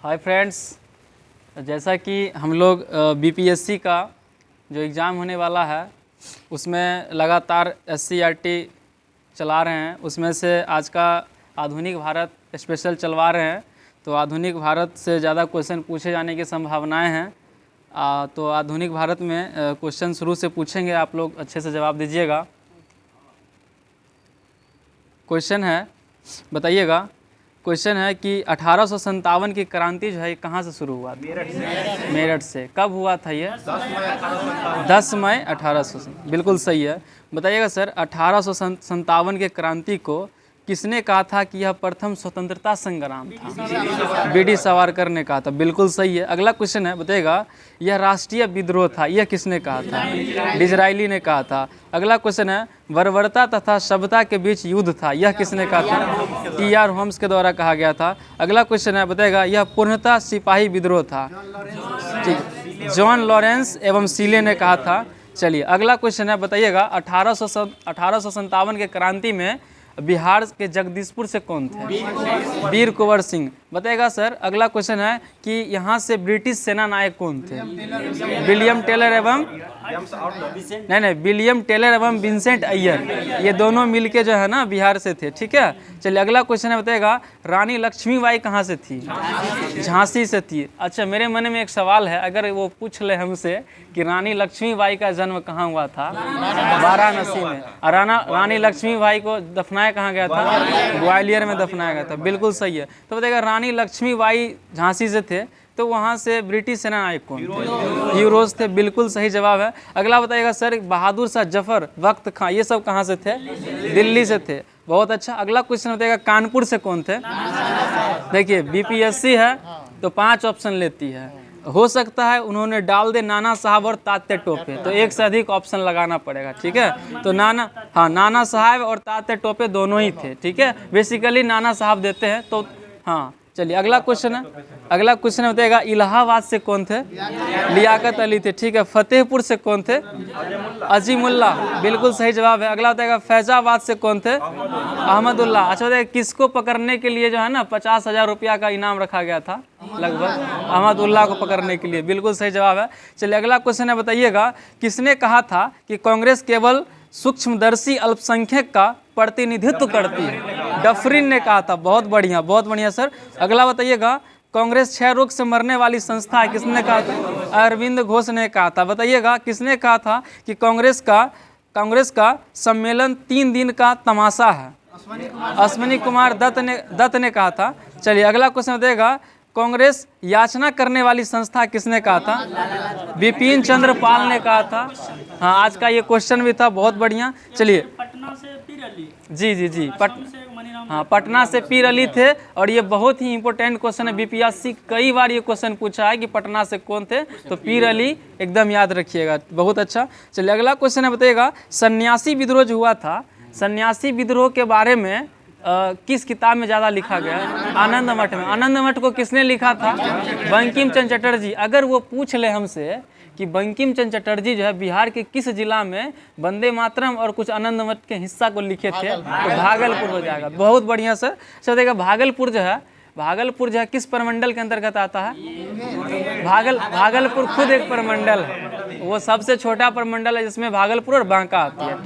Hi friends, जैसा कि हम लोग बीपीएससी का जो एग्ज़ाम होने वाला है उसमें लगातार एससीईआरटी चला रहे हैं। उसमें से आज का आधुनिक भारत स्पेशल चलवा रहे हैं, तो आधुनिक भारत से ज़्यादा क्वेश्चन पूछे जाने की संभावनाएं हैं। तो आधुनिक भारत में क्वेश्चन शुरू से पूछेंगे, आप लोग अच्छे से जवाब दीजिएगा। क्वेश्चन है, बताइएगा। क्वेश्चन है कि 1857 की क्रांति जो है कहाँ से शुरू हुआ था? मेरठ से। कब हुआ था ये? 10 मई 1800। बिल्कुल सही है। बताइएगा सर, 1857 के क्रांति को किसने कहा था कि यह प्रथम स्वतंत्रता संग्राम था? बीडी सावरकर ने कहा था। बिल्कुल सही है। अगला क्वेश्चन है, बताइएगा यह राष्ट्रीय विद्रोह था, यह किसने कहा था? डिज़रायली ने कहा था। अगला क्वेश्चन है, बर्बरता तथा सभ्यता के बीच युद्ध था, यह किसने कहा था? टी.आर. होम्स के द्वारा कहा गया था। अगला क्वेश्चन है, बताइएगा यह पूर्णतः सिपाही विद्रोह था। ठीक, जॉन लॉरेंस एवं सीले ने कहा था। चलिए अगला क्वेश्चन है, बताइएगा 1857 के क्रांति में बिहार के जगदीशपुर से कौन थे? वीर कुंवर सिंह। बताइएगा सर, अगला क्वेश्चन है कि यहाँ से ब्रिटिश सेना नायक कौन थे? विलियम टेलर एवं विलियम टेलर एवं विंसेंट अय्यर, ये दोनों मिलके जो है ना बिहार से थे। ठीक है, चलिए अगला क्वेश्चन है, बताइएगा रानी लक्ष्मीबाई कहाँ से थी? झांसी से थी। अच्छा, मेरे मन में एक सवाल है, अगर वो पूछ ले हमसे कि रानी लक्ष्मीबाई का जन्म कहाँ हुआ था? वाराणसी में। और रानी लक्ष्मीबाई को दफनाया कहाँ गया था? ग्वालियर में दफनाया गया था। बिल्कुल सही है। तो बताइएगा रानी लक्ष्मीबाई झांसी से थे, तो वहाँ से ब्रिटिश सेना नायक कौन थे? हीरोज थे। बिल्कुल सही जवाब है। अगला बताइएगा सर, बहादुर शाह जफर, वक्त खां, ये सब कहाँ से थे? दिल्ली से थे। बहुत अच्छा। अगला क्वेश्चन बताइएगा कानपुर से कौन थे? देखिए बीपीएससी है तो 5 ऑप्शन लेती है, हो सकता है उन्होंने डाल दे नाना साहब और तात्या टोपे, तो एक से अधिक ऑप्शन लगाना पड़ेगा। ठीक है, तो नाना साहब और तात्या टोपे दोनों ही थे। ठीक है, बेसिकली नाना साहब देते हैं तो हाँ। चलिए अगला क्वेश्चन है, बताइएगा इलाहाबाद से कौन थे? लियाकत अली थे। ठीक है, फतेहपुर से कौन थे? अजीमुल्ला। बिल्कुल सही जवाब है। अगला बताएगा फैजाबाद से कौन थे? अहमदुल्ला। अच्छा बताइए किसको पकड़ने के लिए जो है ना 50,000 रुपया का इनाम रखा गया था लगभग? अहमदुल्ला को पकड़ने के लिए। बिल्कुल सही जवाब है। चलिए अगला क्वेश्चन है, बताइएगा किसने कहा था कि कांग्रेस केवल सूक्ष्मदर्शी अल्पसंख्यक का प्रतिनिधित्व करती है? डफरिन ने कहा था। बहुत बढ़िया, बहुत बढ़िया सर। अगला बताइएगा कांग्रेस क्षय रोग से मरने वाली संस्था है, किसने कहा था? अरविंद घोष ने कहा था। बताइएगा किसने कहा था कि कांग्रेस का सम्मेलन 3 दिन का तमाशा है? अश्विनी कुमार दत्त ने कहा था। चलिए अगला क्वेश्चन बताइएगा कांग्रेस याचना करने वाली संस्था किसने कहा था? बिपिन चंद्र पाल ने कहा था। हाँ, आज का ये क्वेश्चन भी था, बहुत बढ़िया। चलिए पटना से पीर अली। जी पटना से पीर अली थे। और ये बहुत ही इंपॉर्टेंट क्वेश्चन है, बीपीएससी कई बार ये क्वेश्चन पूछा है कि पटना से कौन थे, तो पीर अली एकदम याद रखिएगा। बहुत अच्छा। चलिए अगला क्वेश्चन है, बताइएगा सन्यासी विद्रोह जो हुआ था, सन्यासी विद्रोह के बारे में किस किताब में ज़्यादा लिखा गया है? आनंद मठ में। आनंद मठ को किसने लिखा था? बंकिम चंद्र चटर्जी। अगर वो पूछ ले हमसे कि बंकिम चंद्र चटर्जी जो है बिहार के किस जिला में वंदे मातरम और कुछ आनंद मठ के हिस्सा को लिखे थे, तो भागलपुर हो जाएगा। बहुत बढ़िया सर। अच्छा देखिए भागलपुर जो है किस प्रमंडल के अंतर्गत आता है? भागलपुर खुद एक प्रमंडल है, वो सबसे छोटा प्रमंडल है जिसमें भागलपुर और बांका आती है।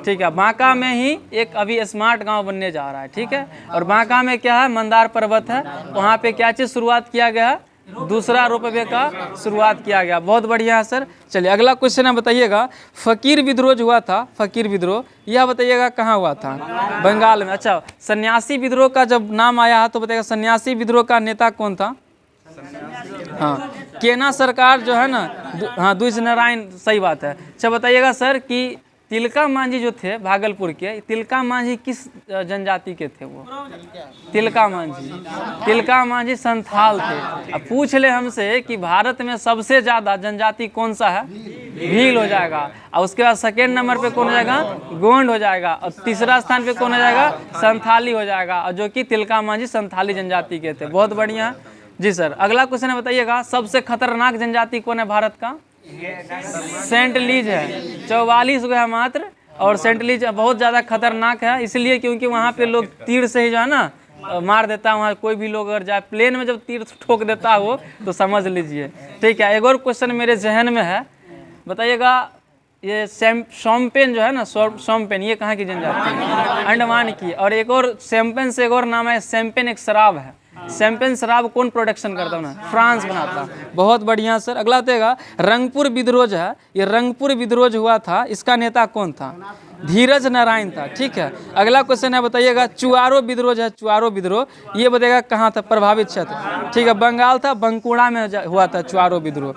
ठीक है, बांका में ही एक अभी स्मार्ट गांव बनने जा रहा है। ठीक है, और बांका में क्या है? मंदार पर्वत है, वहाँ पे क्या चीज़ शुरुआत किया गया है? दूसरा रोपवे का शुरुआत किया गया। बहुत बढ़िया है सर। चलिए अगला क्वेश्चन है, बताइएगा फकीर विद्रोह जो हुआ था, फकीर विद्रोह, यह बताइएगा कहाँ हुआ था? बंगाल में। अच्छा, सन्यासी विद्रोह का जब नाम आया है तो बताइएगा सन्यासी विद्रोह का नेता कौन था? हाँ, केना सरकार जो है ना, हाँ द्विज नारायण। सही बात है। अच्छा बताइएगा सर कि तिलका मांझी जो थे भागलपुर के, तिलका मांझी किस जनजाति के थे? वो तिलका मांझी संथाल थे। अब पूछ ले हमसे कि भारत में सबसे ज़्यादा जनजाति कौन सा है? भील हो जाएगा। और उसके बाद सेकेंड नंबर पे कौन हो जाएगा? गोंड हो जाएगा। और तीसरा स्थान पे कौन हो जाएगा? संथाली हो जाएगा, और जो कि तिलका मांझी संथाली जनजाति के थे। बहुत बढ़िया जी सर। अगला क्वेश्चन है, बताइएगा सबसे खतरनाक जनजाति कौन है भारत का? सेंट लीज है। 44 गो है मात्र, और सेंट लीज बहुत ज़्यादा खतरनाक है, इसलिए क्योंकि वहाँ पे लोग तीर से ही जो है ना मार देता है, वहाँ कोई भी लोग अगर जाए प्लेन में जब तीर ठोक देता है वो, तो समझ लीजिए। ठीक है, एक और क्वेश्चन मेरे जहन में है, बताइएगा ये शोम्पेन जो है ना, शोम्पेन ये कहाँ की जनजाति है? अंडमान की। और एक और शैम्पेन से एक और नाम है, शैम्पेन एक शराब है। शैम्पेन शराब कौन प्रोडक्शन करता है ना? फ्रांस बनाता। बहुत बढ़िया सर। अगला देगा रंगपुर विद्रोह जो है, ये रंगपुर विद्रोह जो हुआ था, इसका नेता कौन था? धीरज नारायण था। ठीक है, अगला क्वेश्चन है, बताइएगा चुआरो विद्रोह जो है, चुआरो विद्रोह ये बताइएगा कहाँ था? प्रभावित क्षेत्र। ठीक है, बंगाल था, बंकुड़ा में हुआ था चुआरो विद्रोह।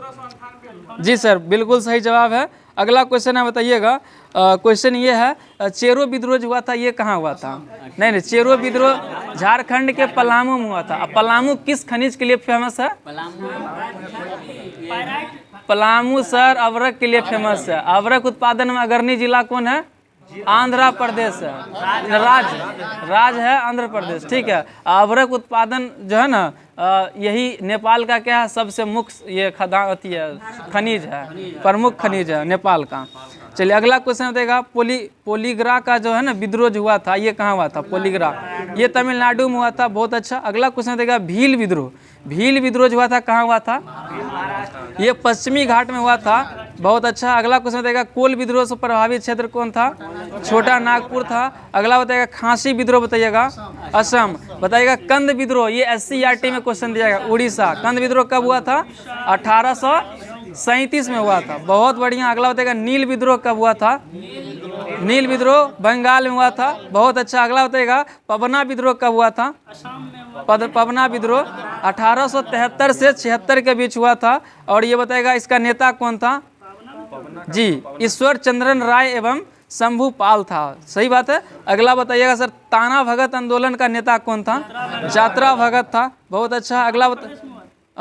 जी सर, बिल्कुल सही जवाब है। अगला क्वेश्चन है, बताइएगा क्वेश्चन ये है चेरो विद्रोह जो हुआ था ये कहाँ हुआ था? नहीं, चेरो विद्रोह झारखंड के पलामू में हुआ था। अब पलामू किस खनिज के लिए फेमस है? पलामू सर अवरक के लिए फेमस है। अवरक उत्पादन में अग्रणी जिला कौन है? आंध्र प्रदेश है। राज है आंध्र प्रदेश। ठीक है, अवरक उत्पादन जो है ना, यही नेपाल का क्या है? सबसे मुख्य ये खनिज है, प्रमुख खनिज है नेपाल का। चलिए अगला क्वेश्चन बताएगा पोलीग्रा का जो है ना विद्रोह जो हुआ था ये कहाँ हुआ था? पोलीग्रा ये तमिलनाडु में हुआ था। बहुत अच्छा। अगला क्वेश्चन बताएगा भील विद्रोह। भील विद्रोह जो हुआ था कहाँ हुआ था? ये पश्चिमी घाट में हुआ था। बहुत अच्छा। अगला क्वेश्चन बताएगा कोल विद्रोह से प्रभावित क्षेत्र कौन था? छोटा नागपुर था। अगला बताएगा खांसी विद्रोह, बताइएगा असम। बताइएगा कंद विद्रोह, ये SCERT में क्वेश्चन दिया गया, उड़ीसा। कंद विद्रोह कब हुआ था? 1837 में हुआ था। बहुत बढ़िया। अगला बताएगा नील विद्रोह कब हुआ था? नील विद्रोह बंगाल में हुआ था। बहुत अच्छा। अगला बताइएगा पबना विद्रोह कब हुआ था? पबना विद्रोह 1873 से 76 के बीच हुआ था। और ये बताएगा इसका नेता कौन था? जी, ईश्वर चंद्रन राय एवं शंभू पाल था। सही बात है। अगला बताइएगा सर ताना भगत आंदोलन का नेता कौन था? जात्रा भगत था। बहुत अच्छा। अगला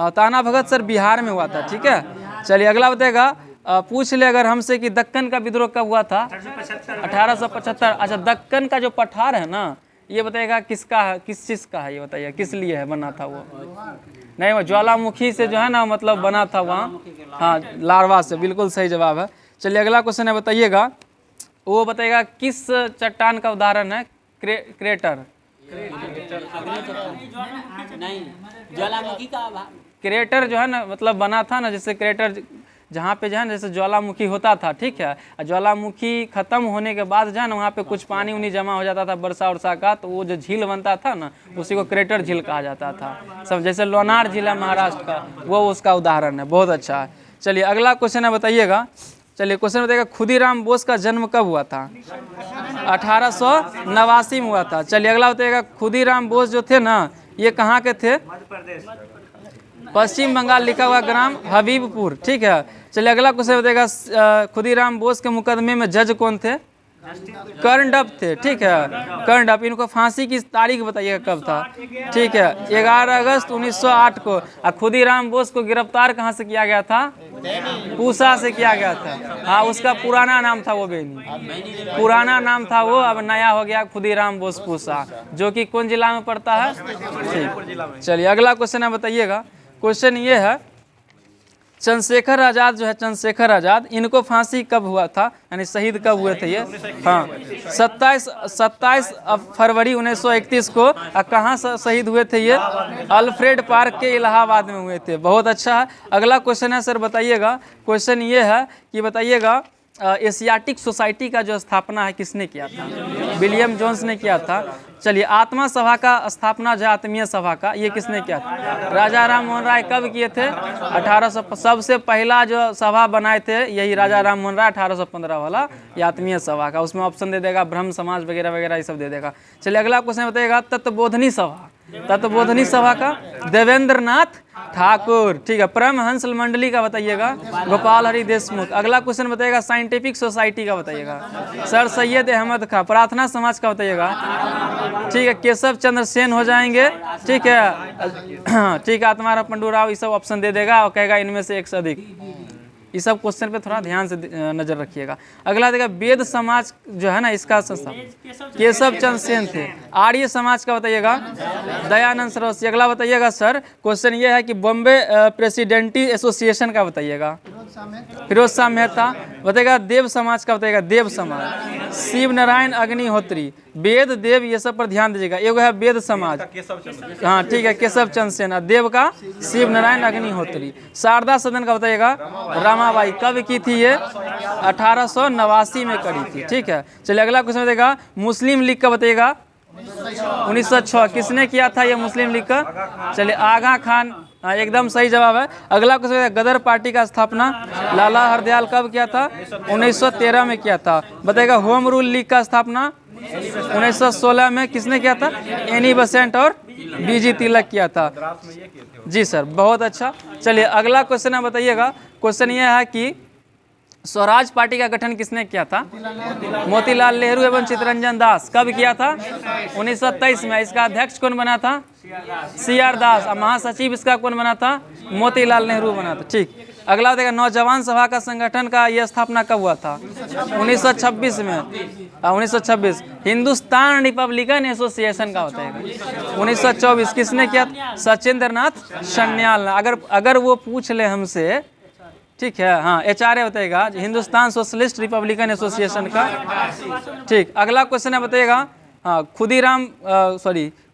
ताना भगत सर बिहार में हुआ था। ठीक है, चलिए अगला बताएगा पूछ ले अगर हमसे कि दक्कन का विद्रोह कब हुआ था? 1875। अच्छा, दक्कन का जो पठार है ना, ये बताइएगा किसका है, किस चीज़ का है? ये बताइए किस लिए है बना था वो? नहीं, वो ज्वालामुखी से जो है ना, मतलब बना था वहाँ। हाँ, लार्वा से। बिल्कुल सही जवाब है। चलिए अगला क्वेश्चन है, बताइएगा वो बताइएगा किस चट्टान का उदाहरण है? क्रेटर। क्रेटर जो है ना, मतलब बना था ना, जैसे क्रेटर जहाँ पे जो है ना जैसे ज्वालामुखी होता था। ठीक है, ज्वालामुखी खत्म होने के बाद जो है ना वहाँ पे कुछ पानी उनी जमा हो जाता था वर्षा वर्षा का, तो वो जो झील बनता था ना उसी को क्रेटर झील कहा जाता था। सब जैसे लोनार झील है महाराष्ट्र का, वो उसका उदाहरण है। बहुत अच्छा है। चलिए अगला क्वेश्चन है, बताइएगा। चलिए क्वेश्चन बताइएगा खुदीराम बोस का जन्म कब हुआ था? 1889 में हुआ था। चलिए अगला बताइएगा खुदीराम बोस जो थे ना, ये कहाँ के थे? पश्चिम बंगाल। लिखा हुआ ग्राम हबीबपुर। ठीक है, चलिए अगला क्वेश्चन बताइएगा खुदीराम बोस के मुकदमे में जज कौन थे? कर्णडप थे। ठीक है, कर्णडप। इनको फांसी की तारीख बताइएगा कब था? ठीक है, 11 अगस्त 1908 को। खुदीराम बोस को गिरफ्तार कहाँ से किया गया था? पूसा से किया गया था। हाँ, उसका पुराना नाम था वो बेनी, पुराना नाम था वो, अब नया हो गया खुदीराम बोस पूसा, जो कि कौन जिला में पड़ता है? ठीक, चलिए अगला क्वेश्चन है, बताइएगा। क्वेश्चन ये है चंद्रशेखर आज़ाद जो है, चंद्रशेखर आज़ाद, इनको फांसी कब हुआ था, यानी शहीद कब हुए थे ये? हाँ, 27 फरवरी 1931 को। कहाँ शहीद हुए थे ये? अल्फ्रेड पार्क के इलाहाबाद में हुए थे। बहुत अच्छा है। अगला क्वेश्चन है सर, बताइएगा। क्वेश्चन ये है कि बताइएगा एशियाटिक सोसाइटी का जो स्थापना है किसने किया था? विलियम जोन्स ने किया था। चलिए आत्मा सभा का स्थापना जो आत्मीय सभा का, ये किसने किया था? राजा राम मोहन राय कब किए थे? 1800। सबसे पहला जो सभा बनाए थे यही राजा राम मोहन राय, 1815 वाला, ये आत्मीय सभा का। उसमें ऑप्शन दे देगा ब्रह्म समाज वगैरह वगैरह ये सब दे देगा। चलिए अगला क्वेश्चन बताइएगा तत्वबोधनी सभा। तत्वबोधनी सभा का देवेंद्र नाथ ठाकुर। ठीक है, परमहंस मंडली का बताइएगा गोपाल हरि देशमुख। अगला क्वेश्चन बताइएगा साइंटिफिक सोसाइटी का बताइएगा सर सैयद अहमद खां। प्रार्थना समाज का बताइएगा, ठीक है, केशव चंद्र सेन हो जाएंगे। ठीक है, ठीक है, आत्माराम पंडू राव, ये सब ऑप्शन दे देगा और कहेगा इनमें से एक से अधिक। ये सब क्वेश्चन पे थोड़ा ध्यान से नजर रखिएगा। अगला देखा वेद समाज जो है ना, इसका केशव चंद्र सेन थे। आर्य समाज का बताइएगा दयानंद सरस्वती। अगला बताइएगा सर, क्वेश्चन ये है कि बॉम्बे प्रेसिडेंटी एसोसिएशन का बताइएगा। फिरोज शाह मेहता बताएगा। देव समाज का बताएगा देव समाज। शिव नारायण अग्निहोत्री, वेद देव ये सब पर ध्यान दीजिएगा। एगो है वेद समाज, हाँ ठीक है, केशव चंद्र सेन। देव का शिव नारायण अग्निहोत्री। शारदा सदन का बताइएगा रामाबाई। कब की थी ये? 1889 में करी थी, ठीक है। चलिए अगला क्वेश्चन बताइएगा मुस्लिम लीग का बताइएगा 1906। किसने किया था ये मुस्लिम लीग का? चलिए आगा खान, हाँ एकदम सही जवाब है। अगला क्वेश्चन गदर पार्टी का स्थापना लाला हरदयाल कब किया था? 1913 में किया था। बताइएगा होम रूल लीग का स्थापना 1916 में किसने किया था? एनी बेसेंट और बीजी तिलक किया था। जी सर, बहुत अच्छा। चलिए अगला क्वेश्चन है बताइएगा। क्वेश्चन ये है कि स्वराज पार्टी का गठन किसने किया था? मोतीलाल नेहरू एवं चित्तरंजन दास। कब किया था? 1923 में। इसका अध्यक्ष कौन बना था? CR दास। और महासचिव इसका कौन बना था? मोतीलाल नेहरू बना था, ठीक। अगला देखा नौजवान सभा का संगठन का यह स्थापना कब हुआ था? 1926 में। 1926। हिंदुस्तान रिपब्लिकन एसोसिएशन का होता है 1924। किसने किया? सचिंद्र नाथ सन्याल। अगर वो पूछ ले हमसे, ठीक है, हाँ HRA बताइएगा हिंदुस्तान सोशलिस्ट रिपब्लिकन एसोसिएशन का, ठीक। अगला क्वेश्चन है बताइएगा हाँ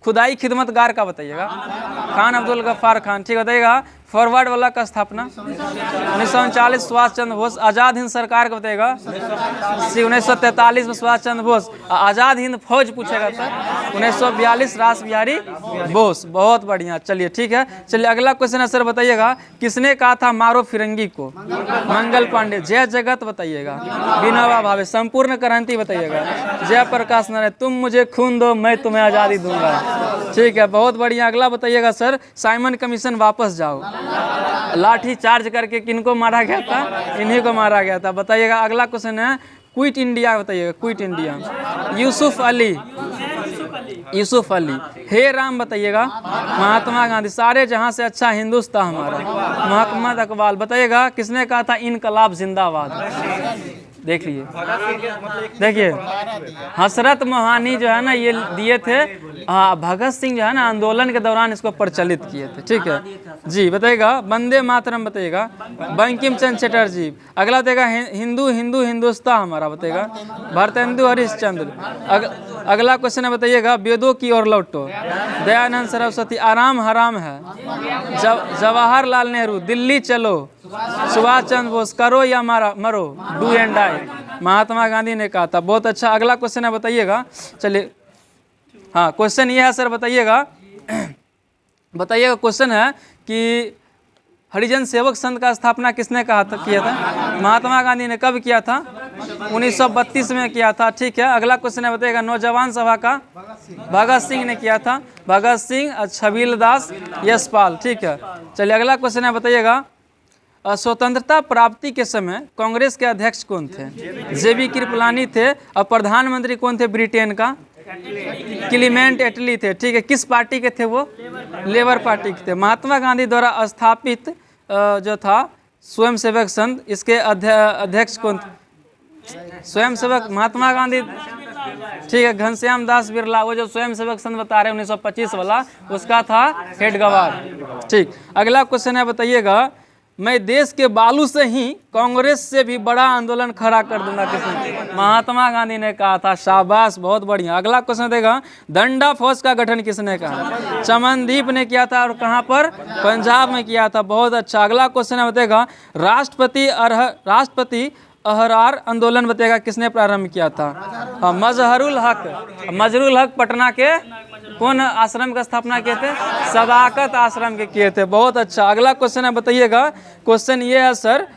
खुदाई खिदमतगार का बताइएगा खान अब्दुल गफ्फार खान, ठीक बताइएगा। फॉरवर्ड वाला का स्थापना 1939 सुभाष चंद्र बोस। आज़ाद हिंद सरकार का बताइएगा 1943 में सुभाष चंद्र बोस। आज़ाद हिंद फौज पूछेगा सर 1942 रास बिहारी बोस। बहुत बढ़िया, चलिए ठीक है। चलिए अगला क्वेश्चन है सर बताइएगा किसने कहा था मारो फिरंगी को? मंगल पांडे। जय जगत बताइएगा विनोबा भावे। संपूर्ण क्रांति बताइएगा जयप्रकाश नारायण। तुम मुझे खून दो मैं तुम्हें आज़ादी दूंगा, ठीक है, बहुत बढ़िया। अगला बताइएगा सर साइमन कमीशन वापस जाओ। लाठी चार्ज करके किनको मारा गया था? इन्हीं को मारा गया था। बताइएगा अगला क्वेश्चन है क्विट इंडिया बताइएगा। Quit India Yusuf Ali. हे राम बताइएगा महात्मा गांधी। सारे जहां से अच्छा हिंदुस्तान हमारा मोहम्मद इकबाल। बताइएगा किसने कहा था इनकलाब जिंदाबाद? देख लीजिए, देखिए हसरत मोहानी जो है ना ये दिए थे। हाँ भगत सिंह जो है ना आंदोलन के दौरान इसको प्रचलित किए थे, ठीक है जी। बताइएगा वंदे मातरम बताइएगा बंकिम चंद्र चटर्जी। अगला बताइएगा हिंदुस्तान हमारा बताइएगा भारतेंदु हरिश्चंद्र। अगला क्वेश्चन है बताइएगा वेदों की ओर लौटो दयानंद सरस्वती। आराम हराम है जवाहरलाल नेहरू। दिल्ली चलो सुभाष चंद्र बोस। करो या मरो do and die Mahatma Gandhi ने कहा था। बहुत अच्छा। अगला क्वेश्चन है बताइएगा, चलिए हाँ क्वेश्चन ये है सर बताइएगा क्वेश्चन है कि हरिजन सेवक संघ का स्थापना किसने किया था? महात्मा गांधी ने। कब किया था? 1932 में किया था, ठीक है। अगला क्वेश्चन है बताइएगा नौजवान सभा का भगत सिंह ने किया था। भगत सिंह छबील दास यशपाल, ठीक है। चलिए अगला क्वेश्चन है बताइएगा स्वतंत्रता प्राप्ति के समय कांग्रेस के अध्यक्ष कौन थे? JB कृपलानी थे। और प्रधानमंत्री कौन थे ब्रिटेन का? क्लीमेंट एटली थे, ठीक है। किस पार्टी के थे वो? लेबर पार्टी के थे। महात्मा गांधी द्वारा स्थापित जो था स्वयंसेवक संघ, इसके अध्यक्ष कौन थे? स्वयंसेवक महात्मा गांधी, ठीक है। घनश्याम दास बिरला। वो जो स्वयंसेवक संघ बता रहे 1925 वाला उसका था हेड गवार, ठीक। अगला क्वेश्चन है बताइएगा मैं देश के बालू से ही कांग्रेस से भी बड़ा आंदोलन खड़ा कर दूंगा। किसने? महात्मा गांधी ने कहा था। शाबाश, बहुत बढ़िया। अगला क्वेश्चन देगा डंडा फौज का गठन किसने कहा? चमनदीप ने किया था। और कहां पर? पंजाब में किया था। बहुत अच्छा। अगला क्वेश्चन है बताएगा राष्ट्रपति अहरार आंदोलन बताएगा किसने प्रारंभ किया था? मजहरुल हक पटना के कौन आश्रम का स्थापना किए थे? सदाकत आश्रम के किए थे। बहुत अच्छा। अगला क्वेश्चन है बताइएगा क्वेश्चन ये है सर,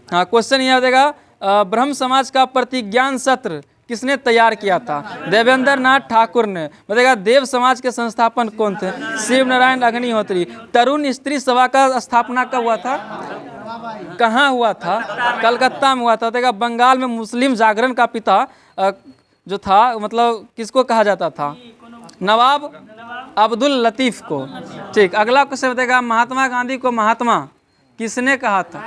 हाँ क्वेश्चन ये बताएगा ब्रह्म समाज का प्रतिज्ञान सत्र किसने तैयार किया था? देवेंद्र नाथ ठाकुर ने। बताइएगा देव समाज के संस्थापन कौन थे? शिव नारायण अग्निहोत्री। तरुण स्त्री सभा का स्थापना कब हुआ था? कहाँ हुआ था? कलकत्ता में हुआ था। बताइएगा बंगाल में मुस्लिम जागरण का पिता जो था मतलब किसको कहा जाता था? नवाब अब्दुल लतीफ को, ठीक। अगला क्वेश्चन बताएगा महात्मा गांधी को महात्मा किसने कहा था?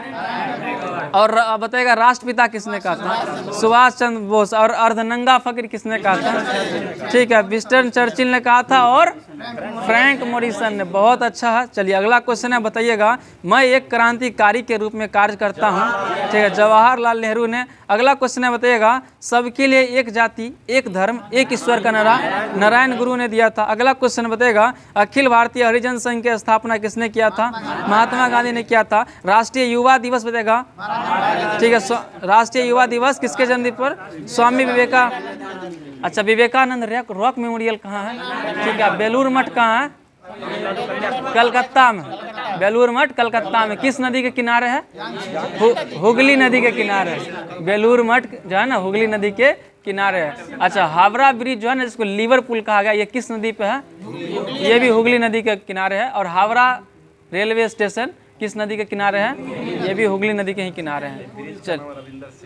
और बताएगा राष्ट्रपिता किसने कहा था? सुभाष चंद्र बोस। और अर्धनंगा फकीर किसने कहा था? ठीक है, विंस्टन चर्चिल ने कहा था। और फ्रैंक मॉरिसन ने, बहुत अच्छा है। चलिए अगला क्वेश्चन है, बताइएगा मैं एक क्रांतिकारी के रूप में कार्य करता हूँ, ठीक है, जवाहरलाल नेहरू ने। अगला क्वेश्चन है, बताइएगा सबके लिए एक जाति एक धर्म एक ईश्वर का नारा नारायण गुरु ने दिया था। अगला क्वेश्चन बताइएगा अखिल भारतीय हरिजन संघ की स्थापना किसने किया था? महात्मा गांधी ने किया था। राष्ट्रीय युवा दिवस बताइएगा, ठीक है, राष्ट्रीय युवा दिवस किसके जन्मदिन पर? स्वामी विवेकानंद। अच्छा, विवेकानंद रॉक मेमोरियल कहाँ है? ठीक है, बेलूर मठ कहाँ है? कलकत्ता में। बेलूर मठ कलकत्ता में किस नदी के किनारे है? हुगली नदी के किनारे। बेलूर मठ जो है ना हुगली नदी के किनारे है। अच्छा, हावड़ा ब्रिज जो है ना जिसको लिवरपूल कहा गया, ये किस नदी पे है? ये भी हुगली नदी के किनारे है। और हावड़ा रेलवे स्टेशन किस नदी के किनारे है? ये भी हुगली नदी के ही किनारे हैं। चल,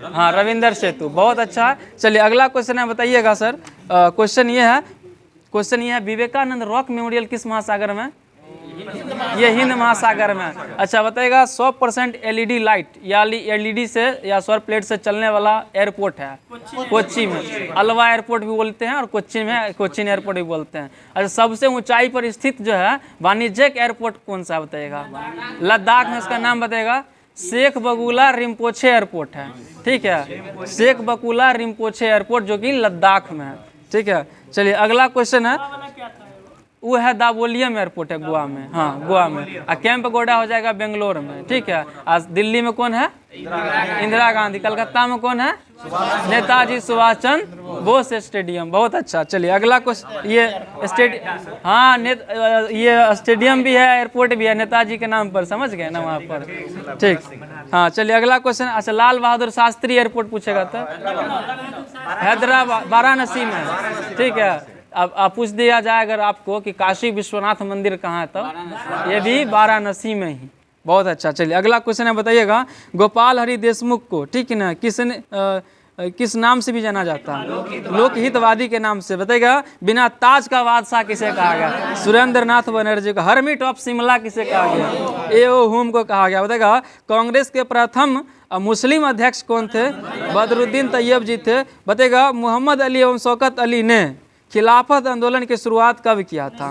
हाँ, रविंदर सेतु, बहुत अच्छा है। चलिए अगला क्वेश्चन है, बताइएगा सर, क्वेश्चन ये है विवेकानंद रॉक मेमोरियल किस महासागर में? ये हिंद महासागर में। अच्छा, बताइएगा 100% एलईडी लाइट या एलईडी से या सौर प्लेट से चलने वाला एयरपोर्ट है कोच्चि में। अलवा एयरपोर्ट भी बोलते हैं और कोच्चि में कोच्चिन एयरपोर्ट भी बोलते हैं। अच्छा, सबसे ऊंचाई पर स्थित जो है वाणिज्यिक एयरपोर्ट कौन सा बताइएगा? लद्दाख में, इसका नाम बताइएगा। शेख बकुला रिम्पोछे एयरपोर्ट है, ठीक है, शेख बकुला रिम्पोछे एयरपोर्ट जो कि लद्दाख में है, ठीक है। चलिए अगला क्वेश्चन है, वो है दावोलियम एयरपोर्ट है गोवा में, हाँ गोवा में। और कैंप गोडा हो जाएगा बेंगलोर में, ठीक है। आज दिल्ली में कौन है? इंदिरा गांधी। कलकत्ता में कौन है? नेताजी सुभाष चंद्र बोस स्टेडियम, बहुत अच्छा। चलिए अगला क्वेश्चन, ये स्टेडियम, हाँ ये स्टेडियम भी है एयरपोर्ट भी है नेताजी के नाम पर, समझ गए ना वहाँ पर, ठीक। हाँ चलिए अगला क्वेश्चन, अच्छा लाल बहादुर शास्त्री एयरपोर्ट पूछेगा तो हैदराबाद वाराणसी में, ठीक है। अब पूछ दिया जाए अगर आपको कि काशी विश्वनाथ मंदिर कहाँ है, तो ये भी वाराणसी में ही, बहुत अच्छा। चलिए अगला क्वेश्चन है, बताइएगा गोपाल हरि देशमुख को, ठीक है ना, किस नाम से भी जाना जाता है? लोकहितवादी के नाम से। बताइएगा बिना ताज का बादशाह किसे कहा गया? सुरेंद्र नाथ बनर्जी को। हरमिट ऑफ शिमला किसे कहा गया? एओ हुम को कहा गया। बताइएगा कांग्रेस के प्रथम मुस्लिम अध्यक्ष कौन थे? बदरुद्दीन तैयब जी थे। बताइएगा मोहम्मद अली एवं शौकत अली ने खिलाफत आंदोलन की शुरुआत कब किया था?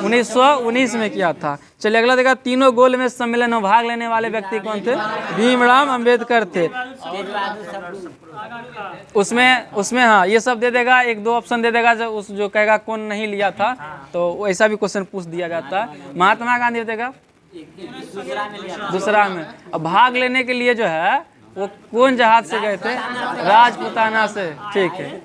1919 में किया था। चलिए अगला देखा, तीनों गोल में सम्मेलन में भाग लेने वाले व्यक्ति कौन थे? भीमराव अंबेडकर थे। उसमें हाँ ये सब दे देगा, एक दो ऑप्शन दे देगा, जो कहेगा कौन नहीं लिया था, तो ऐसा भी क्वेश्चन पूछ दिया जाता है। महात्मा गांधी देगा दूसरा में। अब भाग लेने के लिए जो है वो कौन जहाज से गए थे? राजपुताना से, ठीक है,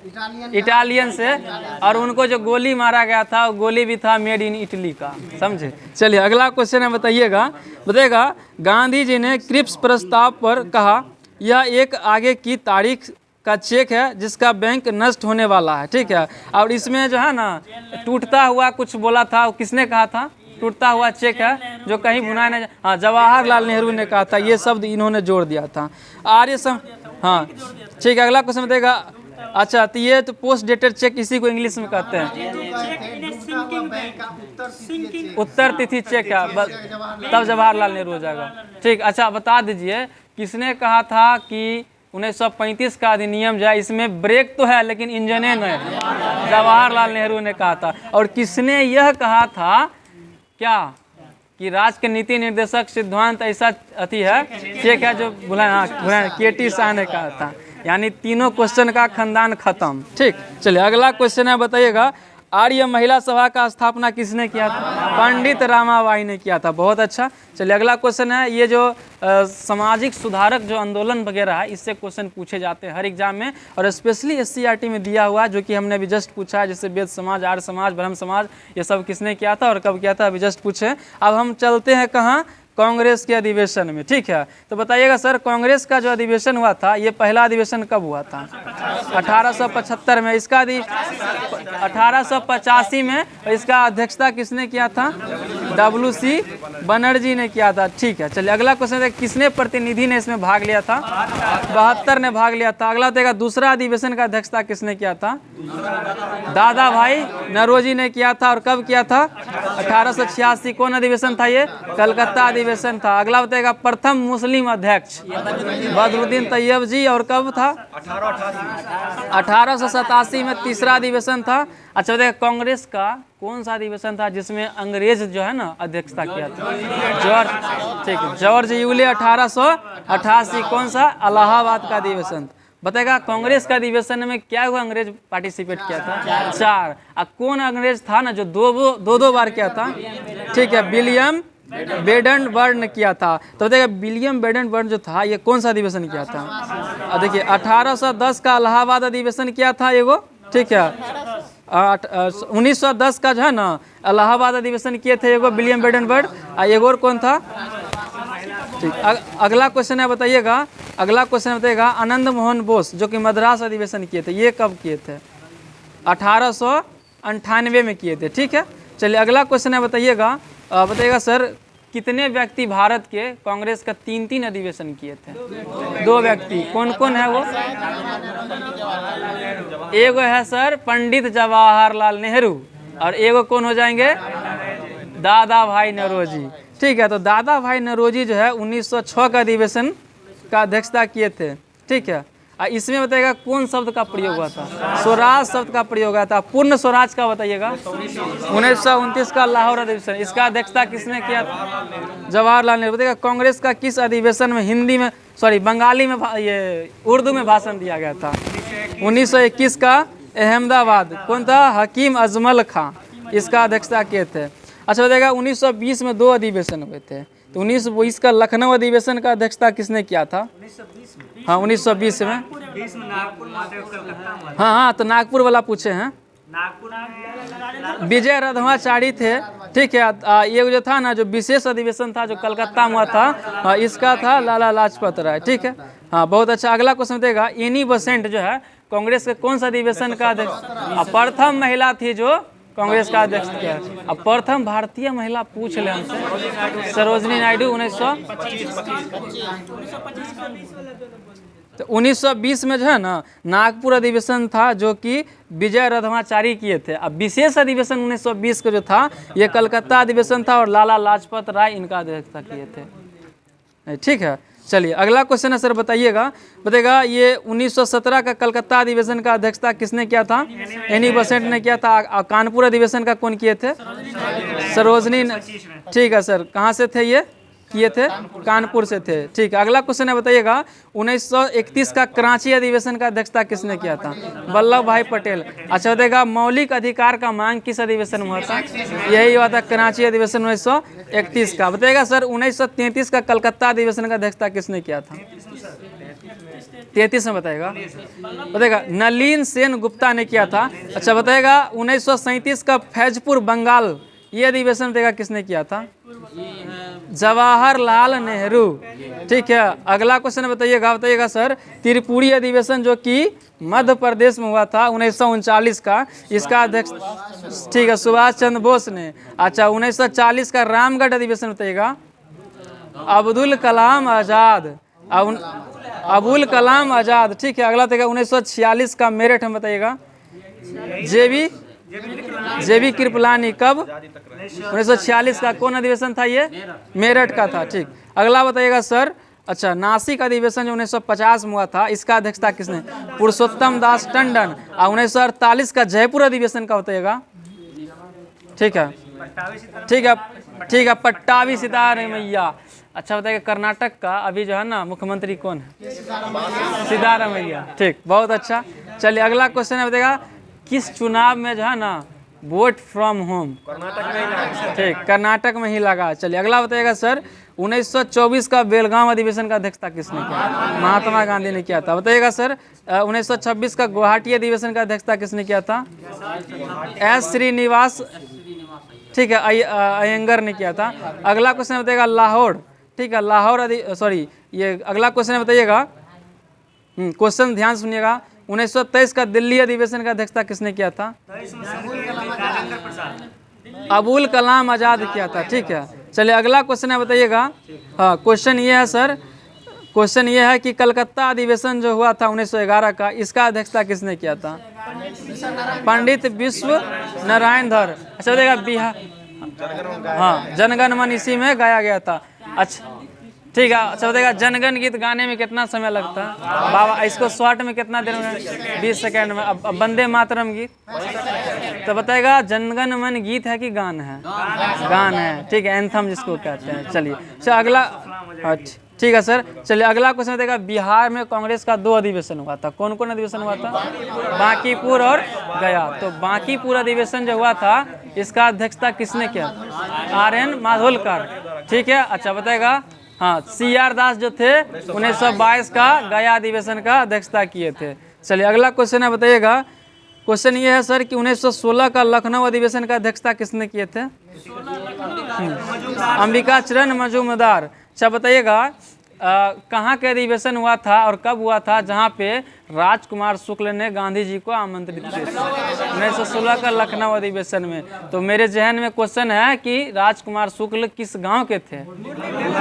इटालियन से। और उनको जो गोली मारा गया था वो गोली भी था मेड इन इटली का, समझे। चलिए अगला क्वेश्चन है, बताइएगा गांधी जी ने क्रिप्स प्रस्ताव पर कहा यह एक आगे की तारीख का चेक है जिसका बैंक नष्ट होने वाला है, ठीक है। और इसमें जो है ना टूटता हुआ कुछ बोला था, किसने कहा था? टूटता हुआ चेक है जो कहीं भुनाया नहीं। हाँ, जवाहरलाल नेहरू ने कहा था, ये शब्द इन्होंने जोड़ दिया था। हाँ ठीक है। अगला क्वेश्चन बताइएगा, अच्छा तो ये तो पोस्ट डेटेड चेक इसी को इंग्लिश में कहते हैं, उत्तर तिथि चेक है, तब जवाहरलाल नेहरू हो जाएगा, ठीक। अच्छा बता दीजिए किसने कहा था कि 1935 का अधिनियम जो है इसमें ब्रेक तो है लेकिन इंजने नहीं है? जवाहरलाल नेहरू ने कहा था। और किसने यह कहा था क्या कि राज्य के नीति निर्देशक सिद्धांत ऐसा अति है चेक है जो भुलाया केटी शाह ने कहा था। यानी तीनों क्वेश्चन का खानदान खत्म, ठीक। चलिए अगला क्वेश्चन है, बताइएगा आर्य महिला सभा का स्थापना किसने किया था? पंडित रामाबाई ने किया था, बहुत अच्छा। चलिए अगला क्वेश्चन है, ये जो सामाजिक सुधारक जो आंदोलन वगैरह है इससे क्वेश्चन पूछे जाते हैं हर एग्जाम में, और स्पेशली एससीईआरटी में दिया हुआ है जो कि हमने अभी जस्ट पूछा है, जैसे वेद समाज, आर्य समाज, ब्रह्म समाज, ये सब किसने किया था और कब किया था, अभी जस्ट पूछे। अब हम चलते हैं कहाँ? कांग्रेस के अधिवेशन में, ठीक है। तो बताइएगा सर कांग्रेस का जो अधिवेशन हुआ था ये पहला अधिवेशन कब हुआ था? 1875 में। इसका 1885 में। इसका अध्यक्षता किसने किया था? WC बनर्जी ने किया था, ठीक है। चलिए अगला क्वेश्चन है, किसने प्रतिनिधि ने इसमें भाग लिया था? 72 ने भाग लिया था। अगला देखा दूसरा अधिवेशन का अध्यक्षता किसने किया था? दादा भाई नौरोजी ने किया था। और कब किया था? 1886। कौन अधिवेशन था ये? कलकत्ता अधिवेशन था। अगला बताएगा प्रथम मुस्लिम अध्यक्ष बदरुद्दीन तैयब जी, और कब था? 1887 में तीसरा अधिवेशन था। अच्छा बताइए कांग्रेस का कौन सा अधिवेशन था जिसमें अंग्रेज जो है ना अध्यक्षता किया था? जॉर्ज, ठीक है, जॉर्ज यूले 1888। कौन सा? इलाहाबाद का अधिवेशन। बताएगा कांग्रेस का अधिवेशन में क्या हुआ, अंग्रेज पार्टिसिपेट किया था? 4। और कौन अंग्रेज था ना जो दो बार किया था? ठीक है, विलियम बेडनबर्न ने किया था। तो बताइएगा विलियम बेडनबर्न जो था ये कौन सा अधिवेशन किया था? देखिए 1810 का इलाहाबाद अधिवेशन किया था एगो, ठीक है। 1910 का जो है ना इलाहाबाद अधिवेशन किए थे एगो विलियम बेडनबर्न, और एगो और कौन था? ठीक, अगला क्वेश्चन है बताइएगा, अगला क्वेश्चन बताइएगा आनंद मोहन बोस जो कि मद्रास अधिवेशन किए थे, ये कब किए थे? 1898 में किए थे, ठीक है। चलिए अगला क्वेश्चन है बताइएगा, बताइएगा सर कितने व्यक्ति भारत के कांग्रेस का 3 अधिवेशन किए थे? 2 व्यक्ति। कौन कौन है वो? एगो है सर पंडित जवाहरलाल नेहरू, और एगो कौन हो जाएंगे? दादा भाई नौरोजी, ठीक है। तो दादा भाई नौरोजी जो है 1906 का अधिवेशन का अध्यक्षता किए थे, ठीक है। इसमें बताइएगा कौन शब्द का प्रयोग हुआ था? स्वराज शब्द का प्रयोग हुआ था। पूर्ण स्वराज का बताइएगा? 1929 का लाहौर अधिवेशन, इसका अध्यक्षता किसने किया था? जवाहरलाल नेहरू। बताइएगा कांग्रेस का किस अधिवेशन में हिंदी में बंगाली में ये उर्दू में भाषण दिया गया था? 1921 का अहमदाबाद। कौन था? हकीम अजमल खां, इसका अध्यक्षता किए थे। अच्छा बताइएगा 1920 में 2 अधिवेशन हुए थे, तो 1920 का लखनऊ अधिवेशन का अध्यक्षता किसने किया था? हाँ 1920 में। हाँ, तो नागपुर वाला पूछे हैं। विजय रधवाचारी थे, ठीक है। ये जो था ना जो विशेष अधिवेशन था जो कलकत्ता में हुआ था, इसका था लाला लाजपत राय, ठीक है। हाँ बहुत अच्छा। अगला क्वेश्चन देगा एनी बेसेंट जो है कांग्रेस के कौन सा अधिवेशन का अध्यक्ष? प्रथम महिला थी जो कांग्रेस का अध्यक्ष किया। अब प्रथम भारतीय महिला पूछ ले हमसे, सरोजनी नायडू 1920 में जो है ना नागपुर अधिवेशन था जो कि विजय रधवाचारी किए थे। अब विशेष अधिवेशन 1920 का जो था ये कलकत्ता अधिवेशन था और लाला लाजपत राय इनका अध्यक्षता किए थे, ठीक है। चलिए अगला क्वेश्चन है सर बताइएगा ये 1917 का कलकत्ता अधिवेशन का अध्यक्षता किसने किया था? एनी बेसेंट ने किया था। कानपुर अधिवेशन का कौन किए थे? सरोजनी, ठीक है सर। कहाँ से थे ये किए थे? कानपुर से थे, ठीक है। अगला क्वेश्चन है बताइएगा 1931 का कराची अधिवेशन का अध्यक्षता किसने किया था? वल्लभ भाई पटेल। अच्छा बताइएगा मौलिक अधिकार का मांग किस अधिवेशन में हुआ था? यही हुआ था कराची अधिवेशन 1931 का। बताइएगा सर 1933 का कलकत्ता अधिवेशन का अध्यक्षता किसने किया था? 33 में बताइएगा नलिन सेन गुप्ता ने किया था। अच्छा बताइएगा 1937 का फैजपुर बंगाल ये अधिवेशन बताइएगा किसने किया था? जवाहरलाल नेहरू, ठीक है। अगला क्वेश्चन बताइएगा सर त्रिपुरी अधिवेशन जो कि मध्य प्रदेश में हुआ था 1939 का, इसका अध्यक्ष, ठीक है, सुभाष चंद्र बोस ने। अच्छा 1940 का रामगढ़ अधिवेशन बताइएगा? अब्दुल कलाम आज़ाद, अबुल कलाम आज़ाद, ठीक है। अगला बताइएगा 1946 का मेरठ में बताइएगा? जेबी कृपलानी। कब? 1946 का कौन अधिवेशन था ये? मेरठ का था, ठीक। अगला बताइएगा सर अच्छा नासिक अधिवेशन जो 1950 में हुआ था इसका अध्यक्षता किसने? पुरुषोत्तम दास टंडन। और 1948 का जयपुर अधिवेशन का बताइएगा? ठीक है, पट्टाभी सिद्धारमैया। अच्छा बताइएगा कर्नाटक का अभी जो है ना मुख्यमंत्री कौन है? सिद्धारमैया, ठीक, बहुत अच्छा। चलिए अगला क्वेश्चन है बताइएगा किस चुनाव में जो है ना वोट फ्रॉम होम? ठीक, कर्नाटक में ही लगा। चलिए अगला बताइएगा सर 1924 का बेलगांव अधिवेशन का अध्यक्षता किसने किया? महात्मा गांधी ने किया था। बताइएगा सर 1926 का गुवाहाटी अधिवेशन का अध्यक्षता किसने किया था? एस श्रीनिवास, ठीक है, अयंगर ने किया था। अगला क्वेश्चन बताइएगा लाहौर, ठीक है, लाहौर ये अगला क्वेश्चन बताइएगा, क्वेश्चन ध्यान सुनिएगा 1923 का दिल्ली अधिवेशन का अध्यक्षता किसने किया था? अबुल कलाम आज़ाद किया था, ठीक है। चलिए अगला क्वेश्चन है बताइएगा, हाँ क्वेश्चन ये है सर, क्वेश्चन ये है कि कलकत्ता अधिवेशन जो हुआ था 1911 का इसका अध्यक्षता किसने किया था? पंडित विश्व नारायण धर। अच्छा बताइएगा बिहार, हाँ जनगण मन इसी में गाया गया था। अच्छा ठीक है। अच्छा बताइएगा जनगण गीत गाने में कितना समय लगता है बाबा, इसको शॉर्ट में कितना देर में? 20 सेकेंड में। अब वंदे मातरम गीत तो बताएगा जनगण मन गीत है कि गान है? गान है, ठीक है, एंथम जिसको कहते हैं। चलिए सर अगला, ठीक है सर। चलिए अगला क्वेश्चन बताएगा बिहार में कांग्रेस का 2 अधिवेशन हुआ था, कौन कौन अधिवेशन हुआ था? बांकीपुर और गया। तो बांकीपुर अधिवेशन जो हुआ था इसका अध्यक्षता किसने किया? RN माधोलकर, ठीक है। अच्छा बताएगा हाँ CR दास जो थे 1922 का गया अधिवेशन का अध्यक्षता किए थे। चलिए अगला क्वेश्चन है, बताइएगा क्वेश्चन ये है सर कि 1916 का लखनऊ अधिवेशन का अध्यक्षता किसने किए थे? अंबिका चरण मजूमदार। अच्छा बताइएगा कहाँ के अधिवेशन हुआ था और कब हुआ था जहाँ पे राजकुमार शुक्ल ने गांधी जी को आमंत्रित किया? 1916 का लखनऊ अधिवेशन में। तो मेरे जहन में क्वेश्चन है कि राजकुमार शुक्ल किस गांव के थे?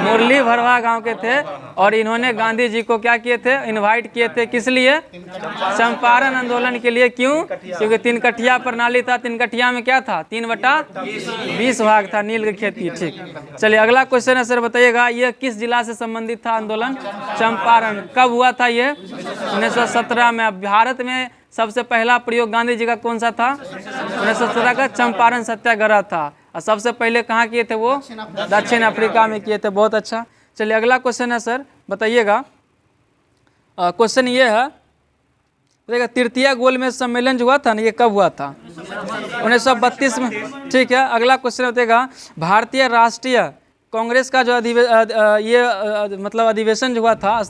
मुरली भरवा गांव के थे। और इन्होंने गांधी जी को क्या किए थे? इनवाइट किए थे, किस लिए? चंपारण आंदोलन के लिए। क्यों? क्योंकि 3 कठिया प्रणाली था, 3 कठिया में क्या था? 3/20 भाग था, नील की खेती। ठीक, चलिए अगला क्वेश्चन है सर, बताइएगा ये किस जिला से संबंधित था आंदोलन? चंपारण। कब हुआ था ये? 1917 में। अब भारत में सबसे पहला प्रयोग गांधी जी का कौन सा था? 1917 का चंपारण सत्याग्रह था। और सबसे पहले कहाँ किए थे वो? दक्षिण अफ्रीका में किए थे। बहुत अच्छा। चलिए अगला क्वेश्चन है सर, बताइएगा क्वेश्चन ये है, देखिए तृतीय गोलमेज सम्मेलन जो हुआ था ना ये कब हुआ था? 1932 में। ठीक है। अगला क्वेश्चन बताइएगा भारतीय राष्ट्रीय कांग्रेस का जो अधिवेशन जो हुआ था,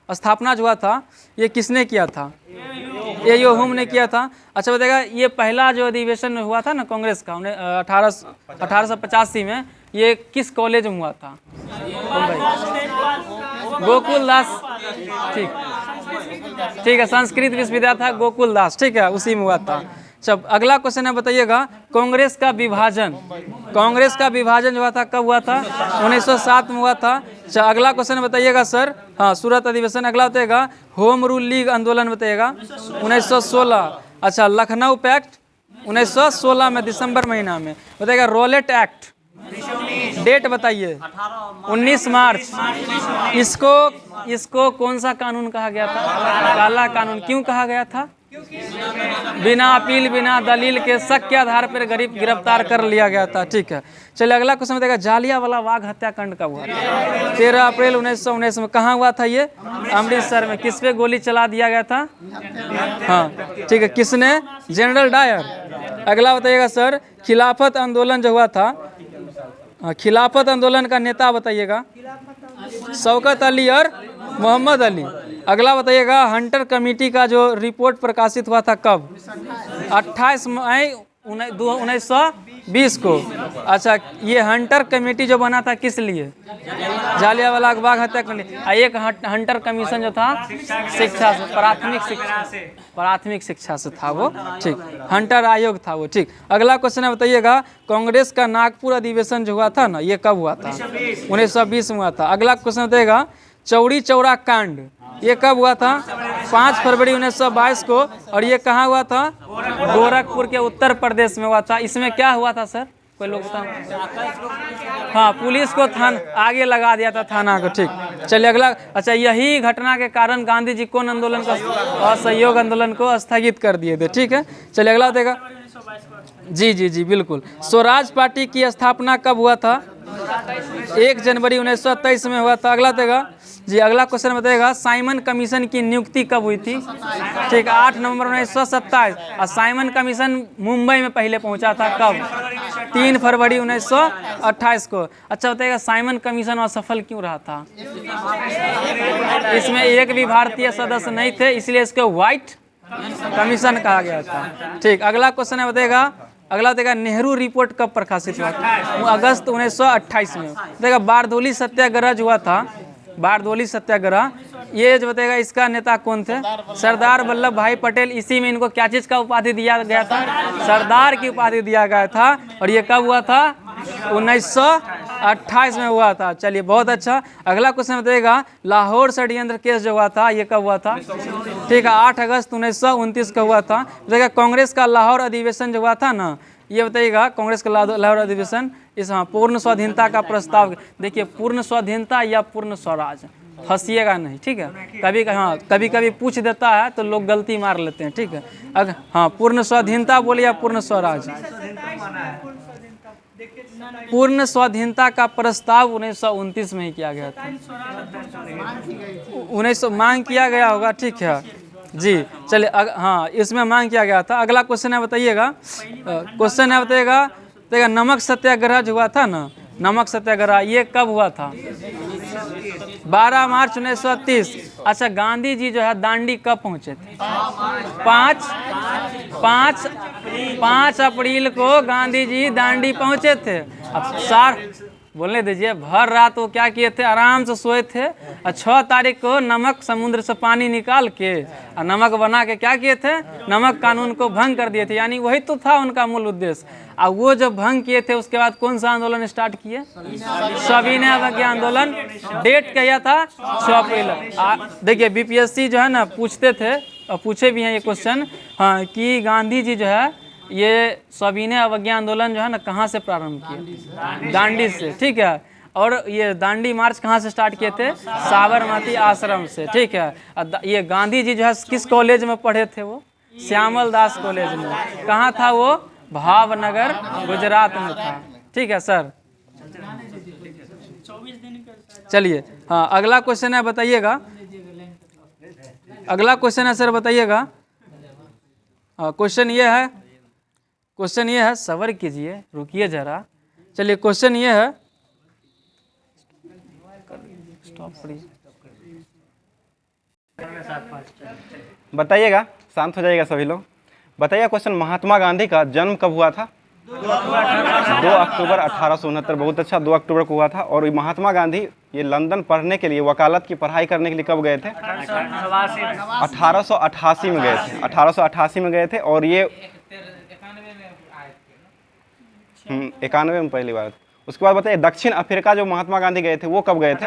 स्थापना जो हुआ था, ये किसने किया था? AO हुम ने किया था। अच्छा बताइएगा ये पहला जो अधिवेशन हुआ था ना कांग्रेस का 1885 में, ये किस कॉलेज में हुआ था? गोकुल दास। ठीक है, संस्कृत विश्वविद्यालय था गोकुल दास, ठीक है, उसी में हुआ था। जब अगला क्वेश्चन है, बताइएगा कांग्रेस का विभाजन जो हुआ था कब हुआ था? 1907 में हुआ था। अच्छा अगला क्वेश्चन बताइएगा सर, हाँ सूरत अधिवेशन। अगला बताइएगा होम रूल लीग आंदोलन बताइएगा 1916। अच्छा लखनऊ पैक्ट 1916 में दिसंबर महीना में। बताइएगा रोलेट एक्ट डेट बताइए। 19 मार्च। इसको कौन सा कानून कहा गया था? काला कानून। क्यों कहा गया था? बिना अपील बिना दलील के शक के आधार पर गरीब गिरफ्तार कर लिया गया था। ठीक है। चलिए अगला क्वेश्चन बताइएगा जालियांवाला बाग हत्याकांड कब हुआ था? 13 अप्रैल 1919 में। कहाँ हुआ था ये? अमृतसर में। किस पे गोली चला दिया गया था? हाँ ठीक है, किसने? General Dyer. अगला बताइएगा सर खिलाफत आंदोलन जो हुआ था, खिलाफत आंदोलन का नेता बताइएगा। शौकत अली और मोहम्मद अली। अगला बताइएगा हंटर कमेटी का जो रिपोर्ट प्रकाशित हुआ था कब? 28 मई 1920 को। अच्छा ये हंटर कमेटी जो बना था किस लिए? जालियांवाला बाग हत्याकांड। एक हंटर कमीशन जो था शिक्षा से, प्राथमिक शिक्षा से था वो। ठीक, हंटर आयोग था वो। ठीक। अगला क्वेश्चन है, बताइएगा कांग्रेस का नागपुर अधिवेशन जो हुआ था ना ये कब हुआ था? 1920 में हुआ था। अगला क्वेश्चन बताइएगा चौरी चौरा कांड ये कब हुआ था? 5 फरवरी 1922 को। और ये कहाँ हुआ था? गोरखपुर के उत्तर प्रदेश में हुआ था। इसमें क्या हुआ था सर? कोई लोग था? हाँ पुलिस को आगे लगा दिया था थाना को। ठीक। चलिए अगला। अच्छा यही घटना के कारण गांधी जी कौन आंदोलन को? असहयोग आंदोलन को स्थगित कर दिए थे। ठीक है। चलिए अगला देगा। जी बिल्कुल। स्वराज पार्टी की स्थापना कब हुआ था? 1 जनवरी 1923 में हुआ था। अगला देगा जी। अगला क्वेश्चन बताइएगा साइमन कमीशन की नियुक्ति कब हुई थी? ठीक, 8 नवंबर 1927। और साइमन कमीशन मुंबई में पहले पहुंचा था कब? 3 फरवरी 1928 को। अच्छा बताइएगा साइमन कमीशन असफल क्यों रहा था? इसमें एक भी भारतीय सदस्य नहीं थे, इसलिए इसको व्हाइट कमीशन कहा गया था। ठीक। अगला क्वेश्चन है, बताइएगा नेहरू रिपोर्ट कब प्रकाशित हुआ था? अगस्त 1928 में। देखिएगा बारदोली सत्याग्रह जो हुआ था, बारदोली सत्याग्रह, ये जो बताएगा इसका नेता कौन थे? सरदार वल्लभ भाई पटेल। इसी में इनको क्या चीज़ का उपाधि दिया गया था? सरदार की उपाधि दिया गया था। और ये कब हुआ था? 1928 में हुआ था। चलिए बहुत अच्छा। अगला क्वेश्चन बताइएगा लाहौर षड्यंत्र केस जो हुआ था ये कब हुआ था? ठीक है, 8 अगस्त 1929 का हुआ था। देखिएगा कांग्रेस का लाहौर अधिवेशन जो हुआ था ना, ये बताइएगा कांग्रेस का लाहौर अधिवेशन इस हाँ पूर्ण स्वाधीनता का प्रस्ताव, देखिए पूर्ण स्वाधीनता या पूर्ण स्वराज, फंसिएगा नहीं, ठीक है। कभी कभी पूछ देता है तो लोग गलती मार लेते हैं, ठीक है। अगर हाँ पूर्ण स्वाधीनता बोले या पूर्ण स्वराज, पूर्ण स्वाधीनता का प्रस्ताव 1929 में ही किया गया था। 1900 मांग किया गया होगा, ठीक है जी। चलिए हाँ इसमें मांग किया गया था। अगला क्वेश्चन है, बताइएगा क्वेश्चन है, बताइएगा नमक सत्याग्रह जो हुआ था ना, नमक सत्याग्रह ये कब हुआ था? 12 मार्च 1930। अच्छा गांधी जी जो है दांडी कब पहुंचे थे? 5 अप्रैल को गांधी जी दांडी पहुंचे थे। अब बोलने दीजिए, भर रात वो क्या किए थे? आराम से सोए थे। और 6 तारीख को नमक समुद्र से पानी निकाल के और नमक बना के क्या किए थे? नमक कानून को भंग कर दिए थे। यानी वही तो था उनका मूल उद्देश्य। और वो जब भंग किए थे उसके बाद कौन सा आंदोलन स्टार्ट किए? सविनय अवज्ञा आंदोलन। डेट क्या था? 6 अप्रैल। देखिए बीपीएससी जो है ना पूछते थे और पूछे भी हैं ये क्वेश्चन, हाँ कि गांधी जी जो है ये सविनय अवज्ञा आंदोलन जो है ना कहाँ से प्रारंभ किए? दांडी से, ठीक है। और ये दांडी मार्च कहाँ से स्टार्ट किए थे? साबरमती आश्रम से, ठीक है। ये गांधी जी जो है किस कॉलेज में पढ़े थे? वो श्यामल दास कॉलेज में। कहाँ था वो? भावनगर गुजरात में था, ठीक है सर। चलिए हाँ अगला क्वेश्चन है, बताइएगा अगला क्वेश्चन है सर, बताइएगा। क्वेश्चन ये है, सबर कीजिए, रुकिए जरा। चलिए क्वेश्चन ये है, बताइएगा, शांत हो जाइएगा सभी लोग। बताइए क्वेश्चन, महात्मा गांधी का जन्म कब हुआ था? 2 अक्टूबर 1869। बहुत अच्छा, 2 अक्टूबर को हुआ था। और महात्मा गांधी ये लंदन पढ़ने के लिए, वकालत की पढ़ाई करने के लिए कब गए थे? 1888 में गए थे। 1888 में गए थे। और ये 91 में पहली बार। उसके बाद बताइए दक्षिण अफ्रीका जो महात्मा गांधी गए थे वो कब गए थे?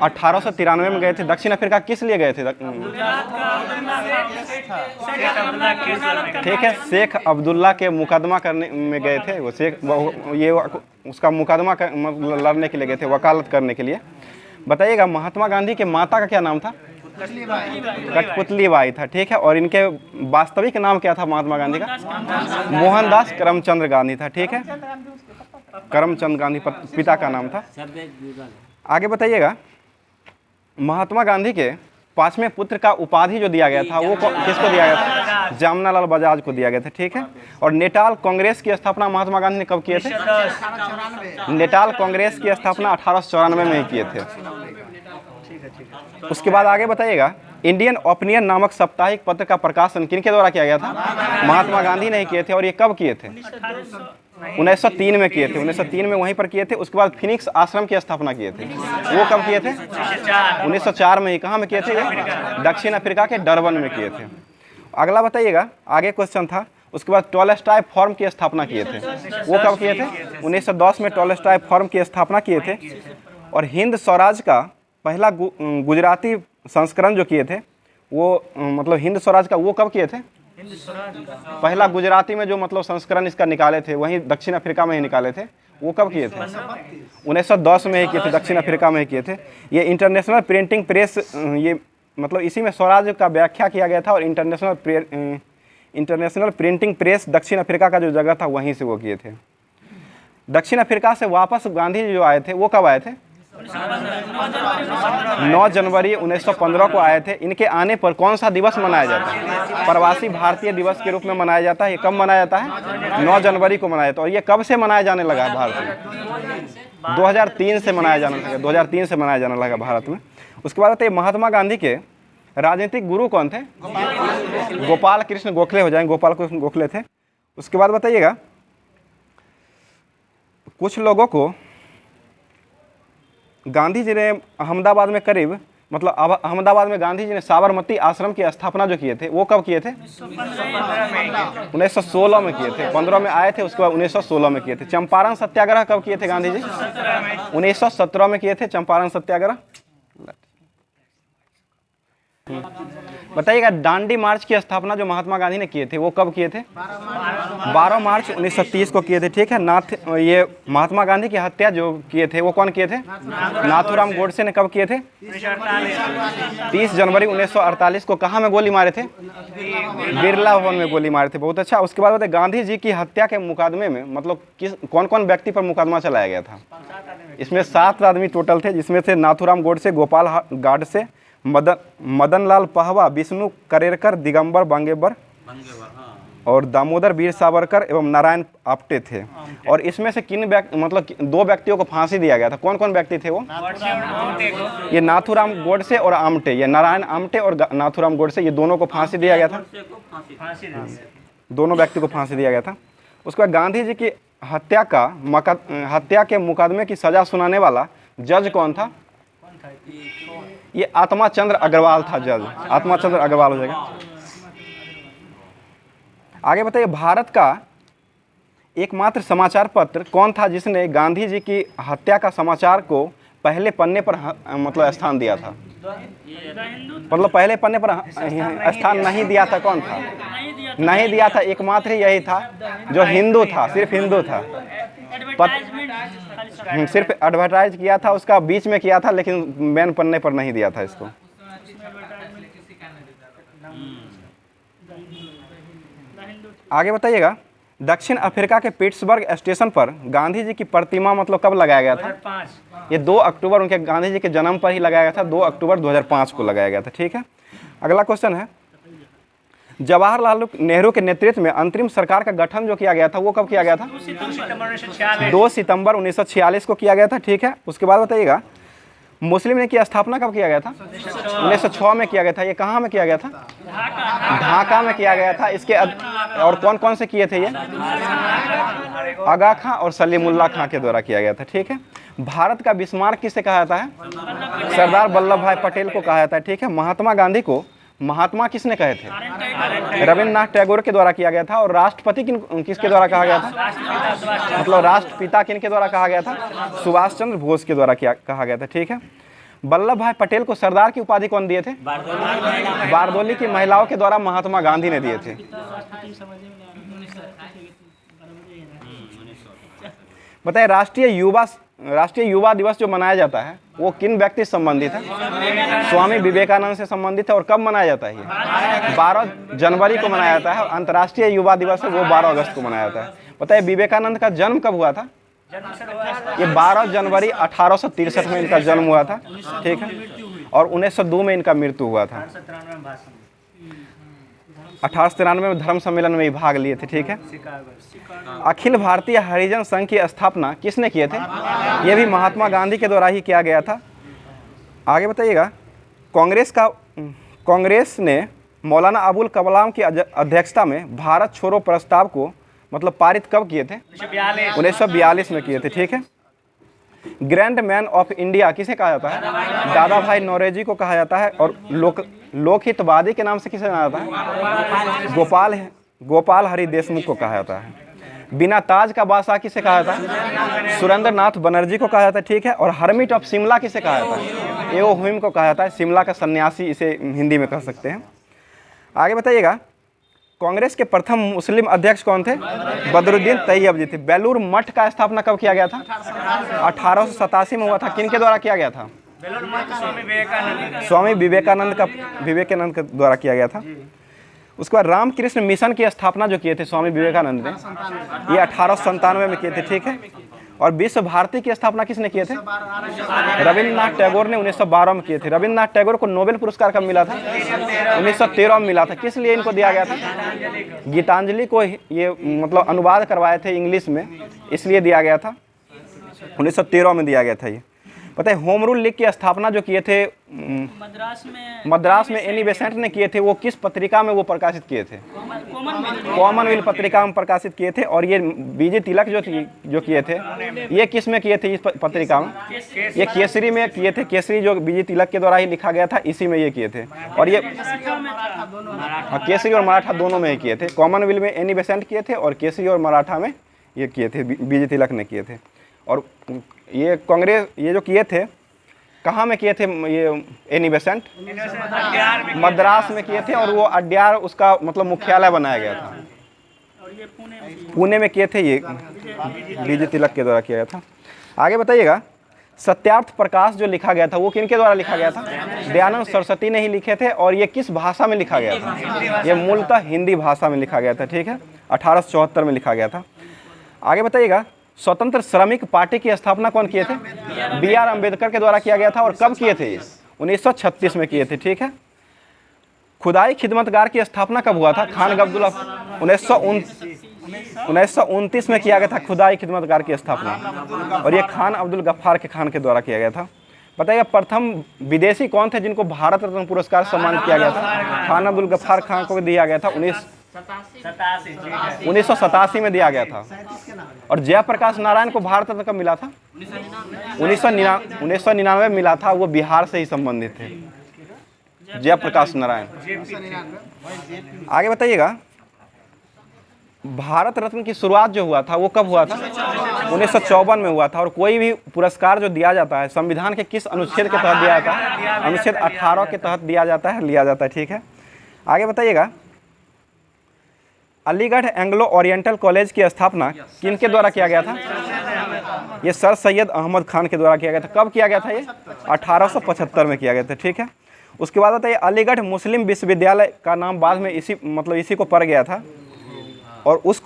1893 में गए थे। दक्षिण अफ्रीका किस लिए गए थे? ठीक है, शेख अब्दुल्ला के मुकदमा करने में गए थे। वो उसका मुकदमा लड़ने के लिए गए थे, वकालत करने के लिए। बताइएगा महात्मा गांधी के माता का क्या नाम था? कठपुतली बाई था, ठीक है। और इनके वास्तविक नाम क्या था महात्मा गांधी का? मोहनदास करमचंद गांधी था, ठीक है। करमचंद गांधी पिता का नाम था। आगे बताइएगा महात्मा गांधी के 5वें पुत्र का उपाधि जो दिया गया था वो किसको दिया गया था? जमनालाल बजाज को दिया गया था, ठीक है। और नेटाल कांग्रेस की स्थापना महात्मा गांधी ने कब किए थे? नेटाल कांग्रेस की स्थापना 1894 में ही किए थे। उसके बाद आगे बताइएगा इंडियन ओपिनियन नामक साप्ताहिक पत्र का प्रकाशन किनके द्वारा किया गया था? महात्मा गांधी ने किए थे। और ये कब किए थे? 1903 में किए थे। 1903 में वहीं पर किए थे। उसके बाद फिनिक्स आश्रम की स्थापना किए थे। वो कब किए थे? 1904 में ही। कहाँ में किए थे? दक्षिण अफ्रीका के डरबन में किए थे। अगला बताइएगा, आगे क्वेश्चन था। उसके बाद टॉलस्टॉय फॉर्म की स्थापना किए थे। वो कब किए थे? 1910 में टॉलस्टॉय फॉर्म की स्थापना किए थे। और हिंद स्वराज का पहला गुजराती संस्करण जो किए थे वो मतलब हिंद स्वराज का वो कब किए थे? पहला गुजराती में जो मतलब संस्करण इसका निकाले थे वहीं दक्षिण अफ्रीका में ही निकाले थे। वो कब किए थे? 1910 में ही किए थे, दक्षिण अफ्रीका में ही किए थे। ये इंटरनेशनल प्रिंटिंग प्रेस, ये मतलब इसी में स्वराज का व्याख्या किया गया था। और इंटरनेशनल प्रिंटिंग प्रेस दक्षिण अफ्रीका का जो जगह था वहीं से वो किए थे। दक्षिण अफ्रीका से वापस गांधी जी जो आए थे वो कब आए थे? 9 जनवरी 1915 को आए थे। इनके आने पर कौन सा दिवस मनाया जाता है? प्रवासी भारतीय दिवस के रूप में मनाया जाता है। ये कब मनाया जाता है? 9 जनवरी को मनाया जाता है। और ये कब से मनाया जाने लगा है भारत में? 2003 से मनाया जाने लगा। 2003 से मनाया जाने लगा भारत में। उसके बाद आते महात्मा गांधी के राजनीतिक गुरु कौन थे? गोपाल कृष्ण गोखले हो जाएंगे, गोपाल कृष्ण गोखले थे। उसके बाद बताइएगा कुछ लोगों को गांधी जी ने अहमदाबाद में करीब मतलब अहमदाबाद में गांधी जी ने साबरमती आश्रम की स्थापना जो किए थे वो कब किए थे? 1916 में किए थे। 15 में आए थे, उसके बाद 1916 में किए थे। चंपारण सत्याग्रह कब किए थे गांधी जी? 1917 में किए थे चंपारण सत्याग्रह। बताइएगा, दांडी मार्च की स्थापना जो महात्मा गांधी ने किए थे वो कब किए थे? 12 मार्च 1930 को किए थे, ठीक है। ये महात्मा गांधी की हत्या जो किए थे वो कौन किए थे? नाथूराम गोडसे ने कब किए थे? 30 जनवरी 1948 को। कहाँ में गोली मारे थे? बिरला भवन में गोली मारे थे। बहुत अच्छा। उसके बाद बताइए, गांधी जी की हत्या के मुकदमे में मतलब कौन कौन व्यक्ति पर मुकदमा चलाया गया था? इसमें 7 आदमी टोटल थे, जिसमें से नाथूराम गोडसे, गोपाल गाडसे, मदन लाल पहवा, विष्णु करेरकर, दिगंबर बांगेबर और दामोदर वीर सावरकर एवं नारायण आप्टे थे। और इसमें से मतलब 2 व्यक्तियों को फांसी दिया गया था। कौन कौन व्यक्ति थे वो? ये नाथूराम गोडसे और आमटे, ये नारायण आमटे और नाथूराम गोडसे, ये दोनों को फांसी दिया गया था। दोनों व्यक्ति को फांसी दिया गया था। उसके बाद गांधी जी की हत्या के मुकदमे की सजा सुनाने वाला जज कौन था? ये आत्मा चंद्र अग्रवाल था। जज आत्मा चंद्र अग्रवाल हो जाएगा। आगे बताइए, भारत का एकमात्र समाचार पत्र कौन था जिसने गांधी जी की हत्या का समाचार को पहले पन्ने पर मतलब स्थान दिया था? मतलब पहले पन्ने पर स्थान नहीं दिया था, कौन था? नहीं दिया था, एकमात्र ही यही था जो हिंदू था, सिर्फ हिंदू था। सिर्फ एडवर्टाइज किया था, उसका बीच में किया था, लेकिन मेन पन्ने पर नहीं दिया था इसको। आगे बताइएगा, दक्षिण अफ्रीका के पिट्सबर्ग स्टेशन पर गांधी जी की प्रतिमा मतलब कब लगाया गया था? ये 2 अक्टूबर, उनके गांधी जी के जन्म पर ही लगाया गया था। 2 अक्टूबर 2005 को लगाया गया था, ठीक है। अगला क्वेश्चन है, जवाहरलाल नेहरू के नेतृत्व में अंतरिम सरकार का गठन जो किया गया था वो कब किया गया था? 2 सितंबर 1946 को किया गया था, ठीक है। उसके बाद बताइएगा, मुस्लिम लीग की स्थापना कब किया गया था? 1906 में किया गया था। ये कहाँ में किया गया था? ढाका में किया गया था। इसके और कौन कौन से किए थे ये? आगा खां और सलीमुल्लाह खां के द्वारा किया गया था, ठीक है। भारत का बिस्मार्क किसे कहा जाता है? सरदार वल्लभ भाई पटेल को कहा जाता है, ठीक है। महात्मा गांधी को महात्मा किसने कहे थे? रविन्द्रनाथ टैगोर के द्वारा किया गया था। और राष्ट्रपति किसके द्वारा कहा गया था? मतलब राष्ट्रपिता किन के द्वारा कहा गया था? सुभाष चंद्र बोस के द्वारा कहा गया था, ठीक है। वल्लभ भाई पटेल को सरदार की उपाधि कौन दिए थे? बारदोली की महिलाओं के द्वारा महात्मा गांधी ने दिए थे। बताइए, राष्ट्रीय युवा दिवस जो मनाया जाता है वो किन व्यक्ति से संबंधित है? स्वामी विवेकानंद से संबंधित है। और कब मनाया जाता है ये? 12 जनवरी को मनाया जाता है। अंतर्राष्ट्रीय युवा दिवस है वो 12 अगस्त को मनाया जाता है। बताइए, विवेकानंद का जन्म कब हुआ था? ये 12 जनवरी 1863 में इनका जन्म हुआ था, ठीक है। और 1902 में इनका मृत्यु हुआ था। 1893 में धर्म सम्मेलन में भाग लिए थे, ठीक है। अखिल भारतीय हरिजन संघ की स्थापना किसने किए थे? ये भी महात्मा गांधी के द्वारा ही किया गया था। आगे बताइएगा, कांग्रेस ने मौलाना अबुल कलाम की अध्यक्षता में भारत छोड़ो प्रस्ताव को मतलब पारित कब किए थे? 1942 में किए थे, ठीक है। ग्रैंड मैन ऑफ इंडिया किसे कहा जाता है? दादा भाई नौरोजी को कहा जाता है। और लोकहितवादी के नाम से किसे जाना जाता है? गोपाल हरि देशमुख को कहा जाता है। बिना ताज का बादशाह किसे कहा जाता है? सुरेंद्र नाथ बनर्जी को कहा जाता है, ठीक है। और हर्मिट ऑफ शिमला किसे कहा जाता है? एओ हुइम को कहा जाता है। शिमला का सन्यासी इसे हिंदी में कह सकते हैं। आगे बताइएगा, कांग्रेस के प्रथम मुस्लिम अध्यक्ष कौन थे? बदरुद्दीन तैयब जी थे। बेलूर मठ का स्थापना कब किया गया था? 1887 में हुआ था। किन के द्वारा किया गया था? स्वामी विवेकानंद के द्वारा किया गया था। उसके बाद रामकृष्ण मिशन की स्थापना जो किए थे स्वामी विवेकानंद ने, ये 1897 में किए थे, ठीक है। और विश्व भारती की स्थापना किसने किए थे? रविन्द्रनाथ टैगोर ने 1912 में किए थे। रविन्द्रनाथ टैगोर को नोबेल पुरस्कार कब मिला था? 1913 में मिला था। किस लिए इनको दिया गया था? गीतांजलि को ये मतलब अनुवाद करवाए थे इंग्लिश में, इसलिए दिया गया था। 1913 में दिया गया था ये। पता है, होम रूल लीग की स्थापना जो किए थे मद्रास में एनी बेसेंट ने किए थे। वो किस पत्रिका में वो प्रकाशित किए थे? कॉमनवेल्थ पत्रिका में प्रकाशित किए थे। और ये बीजे तिलक जो किए थे, ये किस में किए थे? इस पत्रिका में ये केसरी में किए थे। केसरी जो बीजे तिलक के द्वारा ही लिखा गया था, इसी में ये किए थे। और ये केसरी और मराठा दोनों में ही किए थे। कॉमनवेल्थ में एनी बेसेंट किए थे और केसरी और मराठा में ये किए थे, बीजे तिलक ने किए थे। और ये कांग्रेस ये जो किए थे कहाँ में किए थे ये एनी बेसेंट? मद्रास में किए थे, और वो अड्यार उसका मतलब मुख्यालय बनाया गया था। पुणे में किए थे, ये डीजे तिलक के द्वारा किया गया था। आगे बताइएगा, सत्यार्थ प्रकाश जो लिखा गया था वो किनके द्वारा लिखा गया था? दयानंद सरस्वती ने ही लिखे थे। और ये किस भाषा में लिखा गया था? ये मूलतः हिंदी भाषा में लिखा गया था, ठीक है। 1874 में लिखा गया था। आगे बताइएगा, स्वतंत्र श्रमिक पार्टी की स्थापना कौन किए थे? BR अम्बेडकर के द्वारा किया गया था। और कब किए थे ये? 1936 में किए थे, ठीक है। खुदाई खिदमतगार की स्थापना कब हुआ था? खान अब्दुल्ला 1929 में किया गया था खुदाई खिदमतगार की स्थापना, और ये खान अब्दुल गफ्फार के खान के द्वारा किया गया था। बताइए प्रथम विदेशी कौन थे जिनको भारत रत्न पुरस्कार सम्मानित किया गया था? खान अब्दुल गफ्फार खान को दिया गया था 1987 में दिया गया था। और जयप्रकाश नारायण को भारत रत्न कब मिला था? 1999 में मिला था। वो बिहार से ही संबंधित थे, जयप्रकाश नारायण। आगे बताइएगा, भारत रत्न की शुरुआत जो हुआ था वो कब हुआ था? 1954 में हुआ था। और कोई भी पुरस्कार जो दिया जाता है संविधान के किस अनुच्छेद के तहत दिया जाता है? अनुच्छेद 18 के तहत दिया जाता है, लिया जाता है, ठीक है। आगे बताइएगा, अलीगढ़ एंग्लो ओरिएंटल कॉलेज की स्थापना किनके द्वारा किया गया था? ये सर सैयद अहमद खान के द्वारा किया गया था। कब किया गया था ये? 1875 में किया गया था, ठीक है। उसके बाद बताइए, अलीगढ़ मुस्लिम विश्वविद्यालय का नाम बाद में इसी को पड़ गया था। और उस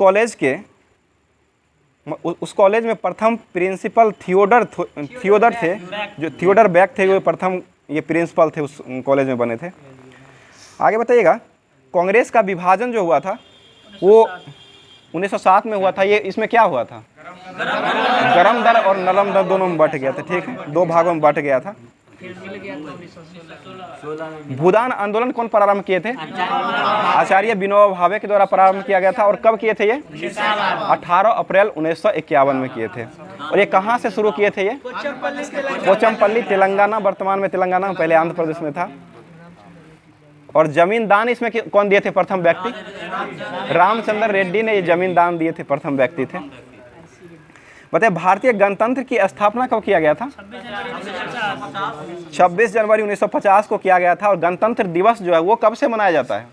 कॉलेज में प्रथम प्रिंसिपल थियोडर थे, जो थियोडर बैक थे, वो प्रथम ये प्रिंसिपल थे उस कॉलेज में बने थे। आगे बताइएगा, कांग्रेस का विभाजन जो हुआ था वो 1907 में हुआ था। ये इसमें क्या हुआ था? गरम दल और नरम दल दोनों में बट गया था, ठीक है, 2 भागों में बट गया था। भूदान आंदोलन कौन प्रारंभ किए थे? आचार्य विनोबा भावे के द्वारा प्रारंभ किया गया था। और कब किए थे ये? 18 अप्रैल 1951 में किए थे। और ये कहाँ से शुरू किए थे ये? पोचमपल्ली, तेलंगाना, वर्तमान में तेलंगाना, पहले आंध्र प्रदेश में था। और जमीन दान इसमें कौन दिए थे प्रथम व्यक्ति? रामचंद्र रेड्डी ने ये जमीन दान दिए थे, प्रथम व्यक्ति थे। बताइए, भारतीय गणतंत्र की स्थापना कब किया गया था? 26 जनवरी 1950 को किया गया था। और गणतंत्र दिवस जो है वो कब से मनाया जाता है?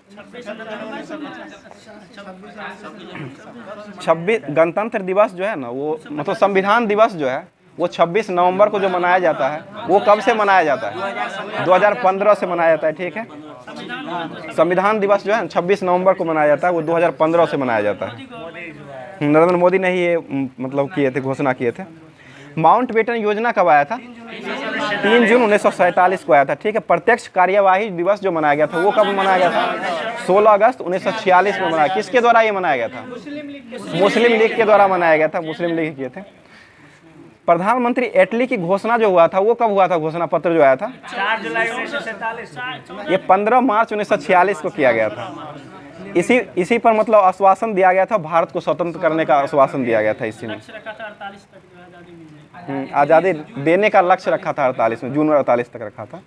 26 गणतंत्र दिवस जो है ना, वो मतलब संविधान दिवस जो है वो 26 नवंबर को जो मनाया जाता है वो कब से मनाया जाता है? 2015 से मनाया जाता है, ठीक है। संविधान दिवस जो है 26 नवंबर को मनाया जाता है, वो 2015 से मनाया जाता है। नरेंद्र मोदी ने ही ये मतलब किए थे, घोषणा किए थे। माउंटबेटन योजना कब आया था? 3 जून 1947 को आया था, ठीक है। प्रत्यक्ष कार्यवाही दिवस जो मनाया गया था वो कब मनाया गया था? 16 अगस्त 1946 में मनाया। किसके द्वारा ये मनाया गया था? मुस्लिम लीग के द्वारा मनाया गया था, मुस्लिम लीग किए थे। प्रधानमंत्री एटली की घोषणा जो हुआ था वो कब हुआ था? घोषणा पत्र जो आया था 4 जुलाई 1947। ये 15 मार्च 1946 को किया गया था। इसी पर मतलब आश्वासन दिया गया था, भारत को स्वतंत्र करने का आश्वासन दिया गया था। इसी में आज़ादी देने का लक्ष्य रखा था 48 में, जून 48 तक रखा था।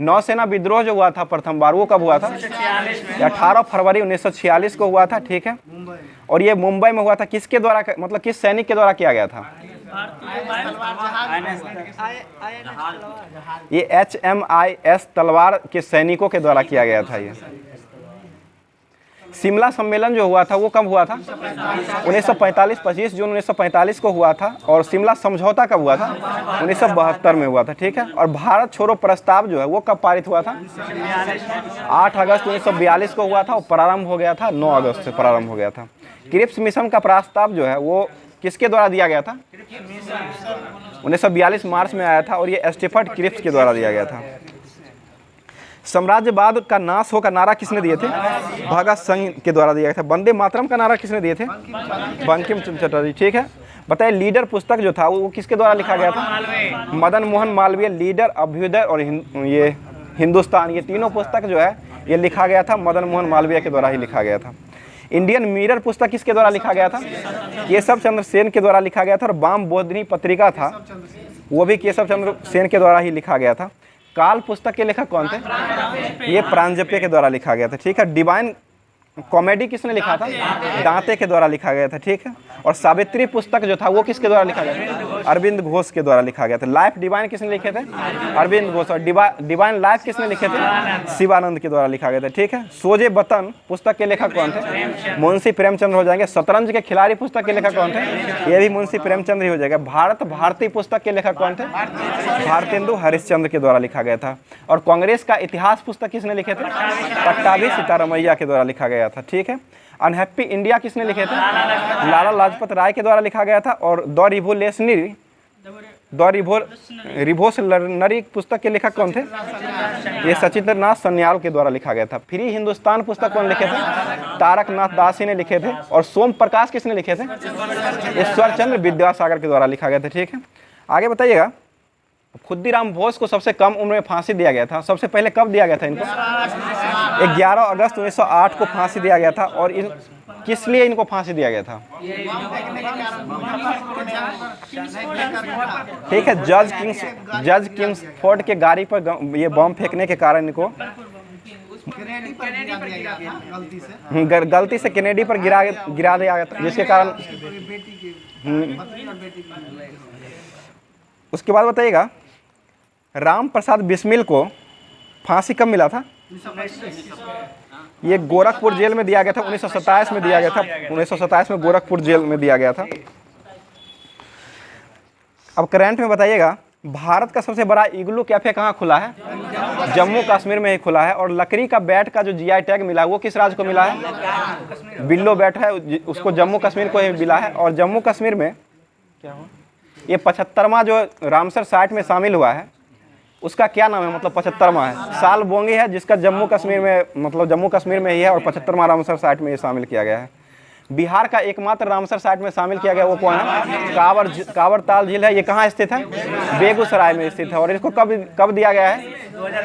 नौसेना विद्रोह जो हुआ था प्रथम बार वो कब हुआ था? 18 फरवरी 1946 को हुआ था, ठीक है। और ये मुंबई में हुआ था। किसके द्वारा, मतलब किस सैनिक के द्वारा किया गया था? ये HMIS तलवार के सैनिकों के द्वारा किया गया था। ये शिमला सम्मेलन जो हुआ था वो कब हुआ था? 1945, 25 जून 1945 को हुआ था। और शिमला समझौता कब हुआ था? 1972 में हुआ था, ठीक है। और भारत छोड़ो प्रस्ताव जो है वो कब पारित हुआ था? 8 अगस्त 1942 को हुआ था और प्रारंभ हो गया था 9 अगस्त से प्रारंभ हो गया था। क्रिप्स मिशन का प्रस्ताव जो है वो किसके द्वारा दिया गया था? 1942 मार्च में आया था और ये स्टीफर्ड क्रिप्स के द्वारा दिया गया था। साम्राज्यवाद का नाश हो का नारा किसने दिए थे? भगत सिंह के द्वारा दिया गया था। वंदे मातरम का नारा किसने दिए थे? बंकिम चंद्र चटर्जी, ठीक है। बताइए, लीडर पुस्तक जो था वो किसके द्वारा लिखा गया था? मदन मोहन मालवीय। लीडर, अभ्युदय और ये हिंदुस्तान, ये तीनों पुस्तक जो है ये लिखा गया था मदन मोहन मालवीय के द्वारा ही लिखा गया था। इंडियन मिरर पुस्तक किसके द्वारा लिखा गया था? केशव चंद्र सेन के द्वारा लिखा गया था। और वाम बोधिनी पत्रिका था वो भी केशव चंद्र सेन के द्वारा ही लिखा गया था। काल पुस्तक के लेखक कौन थे? ये प्रांजपे के द्वारा लिखा गया था, ठीक है। डिवाइन कॉमेडी किसने लिखा था? दांते के द्वारा लिखा गया था, ठीक है। और सावित्री पुस्तक जो था वो किसके द्वारा लिखा गया था? अरविंद घोष के द्वारा लिखा गया था। लाइफ डिवाइन किसने लिखे थे? अरविंद घोष। और डिवाइन लाइफ किसने लिखे थे? शिवानंद के द्वारा लिखा गया था, ठीक है। सोजे बतन पुस्तक के लेखक कौन थे? मुंशी प्रेमचंद्र हो जाएंगे। शतरंज के खिलाड़ी पुस्तक के लेखक कौन थे? ये भी मुंशी प्रेमचंद्र ही हो जाएगा। भारत भारती पुस्तक के लेखक कौन थे? भारतेंदु हरिश्चंद्र के द्वारा लिखा गया था। और कांग्रेस का इतिहास पुस्तक किसने लिखे थे? पट्टाभी सीतारमैया के द्वारा लिखा गया था, ठीक है। अनहैप्पी इंडिया किसने लिखे थे? लाला लाजपत राय के द्वारा लिखा गया था। और द रिवोल्यूशनरी पुस्तक के लेखक कौन थे? ये सचिंद्रनाथ सन्याल के द्वारा लिखा गया था। फ्री हिंदुस्तान पुस्तक कौन लिखे थे? तारकनाथ दासी ने लिखे थे। और सोम प्रकाश किसने लिखे थे? ईश्वरचंद्र विद्यासागर के द्वारा लिखा गया था, ठीक है। आगे बताइएगा, खुद्दीराम बोस को सबसे कम उम्र में फांसी दिया गया था। सबसे पहले कब दिया गया था इनको? 11 अगस्त 1908 को फांसी दिया गया था। और किस लिए इनको फांसी दिया गया था? ठीक है, जज किंग्सफोर्ड के गाड़ी पर ये बम फेंकने के कारण इनको गलती से केनेडी पर गिरा दिया गया था, जिसके कारण उसके बाद बताइएगा, राम प्रसाद बिस्मिल को फांसी कब मिला था? ये गोरखपुर जेल में दिया गया था। 1927 में दिया गया था। 1927 में गोरखपुर जेल में दिया गया था। अब करंट में बताइएगा, भारत का सबसे बड़ा इग्लू कैफे कहाँ खुला है? जम्मू कश्मीर में ही खुला है। और लकड़ी का बैट का जो जीआई टैग मिला है वो किस राज्य को मिला है? बिल्लो बैट है, उसको जम्मू कश्मीर को ही मिला है। और जम्मू कश्मीर में क्या हुआ? ये 75वां जो रामसर साइट में शामिल हुआ है उसका क्या नाम है? मतलब 75वां है, साल बोंगी है, जिसका जम्मू कश्मीर में, मतलब जम्मू कश्मीर में ही है। और 75वां रामसर साइट में ये शामिल किया गया है। बिहार का एकमात्र रामसर साइट में शामिल किया गया वो कौन है? कांवर ताल झील है। ये कहाँ स्थित है? बेगूसराय में स्थित है। और इसको कब दिया गया है?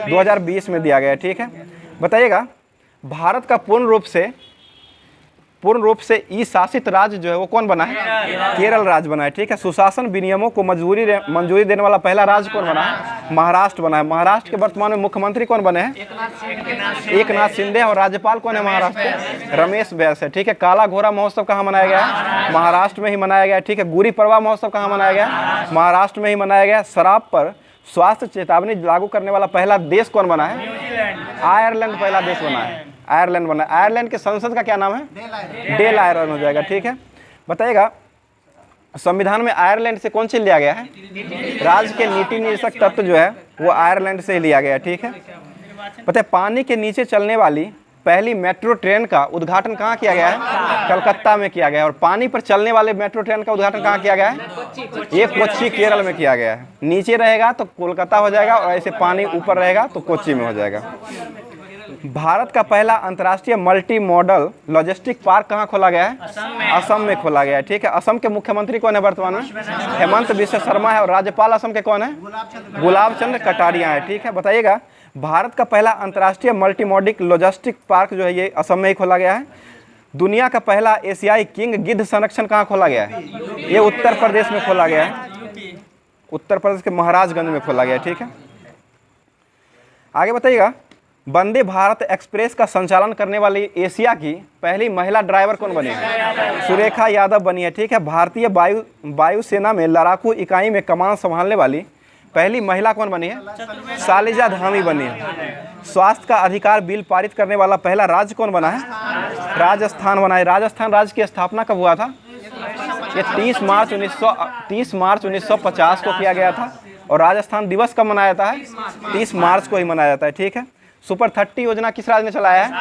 2020 में दिया गया है, ठीक है। बताइएगा, भारत का पूर्ण रूप से ई शासित राज्य जो है वो कौन बना है? केरल राज्य बना है, ठीक है। सुशासन विनियमों को मंजूरी देने वाला पहला राज्य कौन बना है? महाराष्ट्र बना है। महाराष्ट्र के वर्तमान में मुख्यमंत्री कौन बने हैं? एकनाथ शिंदे। और राज्यपाल कौन है महाराष्ट्र के? रमेश बैस है, ठीक है। काला घोड़ा महोत्सव कहाँ मनाया गया है? महाराष्ट्र में ही मनाया गया है, ठीक है। गुड़ी पड़वा महोत्सव कहाँ मनाया गया? महाराष्ट्र में ही मनाया गया। शराब पर स्वास्थ्य चेतावनी लागू करने वाला पहला देश कौन बना है? आयरलैंड पहला देश बना है। आयरलैंड बना है। आयरलैंड के संसद का क्या नाम है? डेल आयरलैंड हो जाएगा, ठीक है। बताइएगा, संविधान में आयरलैंड से कौन चीज लिया गया है? राज्य के नीति निर्देशक तत्व जो है वो आयरलैंड से ही लिया गया है, ठीक है। पता है, पानी के नीचे चलने वाली पहली मेट्रो ट्रेन का उद्घाटन कहाँ किया गया है? कलकत्ता में किया गया है। और पानी पर चलने वाले मेट्रो ट्रेन का उद्घाटन कहाँ किया गया है? ये कोच्चि केरल में किया गया है। नीचे रहेगा तो कोलकाता हो जाएगा, और ऐसे पानी ऊपर रहेगा तो कोच्चि में हो जाएगा। भारत का पहला अंतर्राष्ट्रीय मल्टी मॉडल लॉजिस्टिक पार्क कहाँ खोला गया है? असम में खोला गया है, ठीक है। असम के मुख्यमंत्री कौन है वर्तमान में? हेमंत बिश्व शर्मा है। और राज्यपाल असम के कौन है? गुलाब चंद्र कटारिया है, ठीक है। बताइएगा, भारत का पहला अंतर्राष्ट्रीय मल्टी मॉडल लॉजिस्टिक पार्क जो है ये असम में ही खोला गया है। दुनिया का पहला एशियाई किंग गिद्ध संरक्षण कहाँ खोला गया है? ये उत्तर प्रदेश में खोला गया है। उत्तर प्रदेश के महाराजगंज में खोला गया है, ठीक है। आगे बताइएगा, वंदे भारत एक्सप्रेस का संचालन करने वाली एशिया की पहली महिला ड्राइवर कौन बनी है? सुरेखा यादव बनी है, ठीक है। भारतीय वायुसेना में लड़ाकू इकाई में कमान संभालने वाली पहली महिला कौन बनी है? शालिजा धामी बनी है। स्वास्थ्य का अधिकार बिल पारित करने वाला पहला राज्य कौन बना है? राजस्थान बना है। राजस्थान राज्य की स्थापना कब हुआ था? ये 30 मार्च 1950 को किया गया था। और राजस्थान दिवस कब मनाया जाता है? 30 मार्च को ही मनाया जाता है, ठीक है। सुपर 30 योजना किस राज्य ने चलाया है?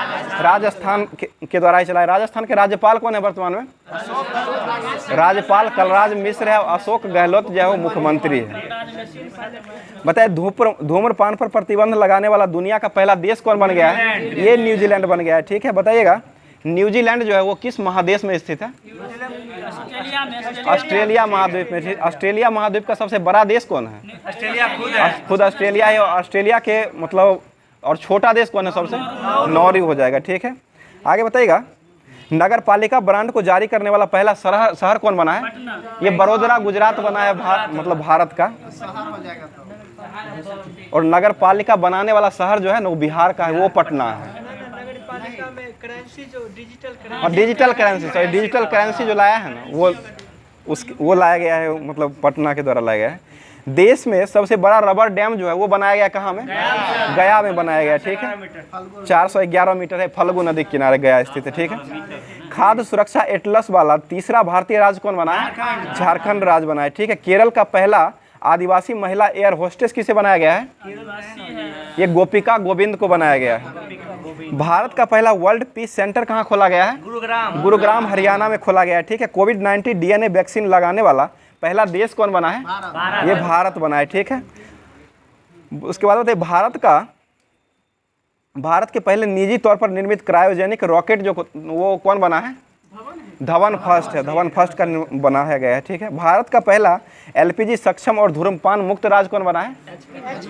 राजस्थान के द्वारा ही चलाया। राजस्थान के राज्यपाल कौन है वर्तमान में? राज्यपाल कलराज मिश्र है। और अशोक गहलोत जो है वो मुख्यमंत्री है। बताइए, धूम्रपान पर प्रतिबंध लगाने वाला दुनिया का पहला देश कौन बन गया है? ये न्यूजीलैंड बन गया है, ठीक है। बताइएगा, न्यूजीलैंड जो है वो किस महादेश में स्थित है? ऑस्ट्रेलिया महाद्वीप में। ऑस्ट्रेलिया महाद्वीप का सबसे बड़ा देश कौन है? खुद ऑस्ट्रेलिया है। और ऑस्ट्रेलिया के मतलब और छोटा देश कौन है सबसे? नॉर्वे हो जाएगा, ठीक है। आगे बताइएगा, नगर पालिका ब्रांड को जारी करने वाला पहला शहर कौन बना है? ये बड़ोदरा गुजरात बना है, मतलब भारत का। और नगर पालिका बनाने वाला शहर जो है ना वो बिहार का है, वो पटना है। करेंसी जो डिजिटल और डिजिटल करेंसी जो लाया है ना वो लाया गया है, मतलब पटना के द्वारा लाया गया है। देश में सबसे बड़ा रबर डैम जो है वो बनाया गया कहाँ में? गया में बनाया गया, ठीक है। 411 मीटर है, फल्गु नदी के किनारे गया स्थित है, ठीक है। खाद्य सुरक्षा एटलस वाला तीसरा भारतीय राज्य कौन बना है? झारखंड राज्य बना है, ठीक है। केरल का पहला आदिवासी महिला एयर होस्टेस किसे बनाया गया है? ये गोपिका गोविंद को बनाया गया है। भारत का पहला वर्ल्ड पीस सेंटर कहाँ खोला गया है? गुरुग्राम हरियाणा में खोला गया है, ठीक है। कोविड-19 डीएनए वैक्सीन लगाने वाला पहला देश कौन बना है? ये भारत बना है, ठीक है। उसके बाद बताइए भारत के पहले निजी तौर पर निर्मित क्रायोजेनिक रॉकेट जो वो कौन बना है? धवन फर्स्ट है, धवन फर्स्ट का बनाया गया है, ठीक है। भारत का पहला एलपीजी सक्षम और धूम्रपान मुक्त राज्य कौन बना है?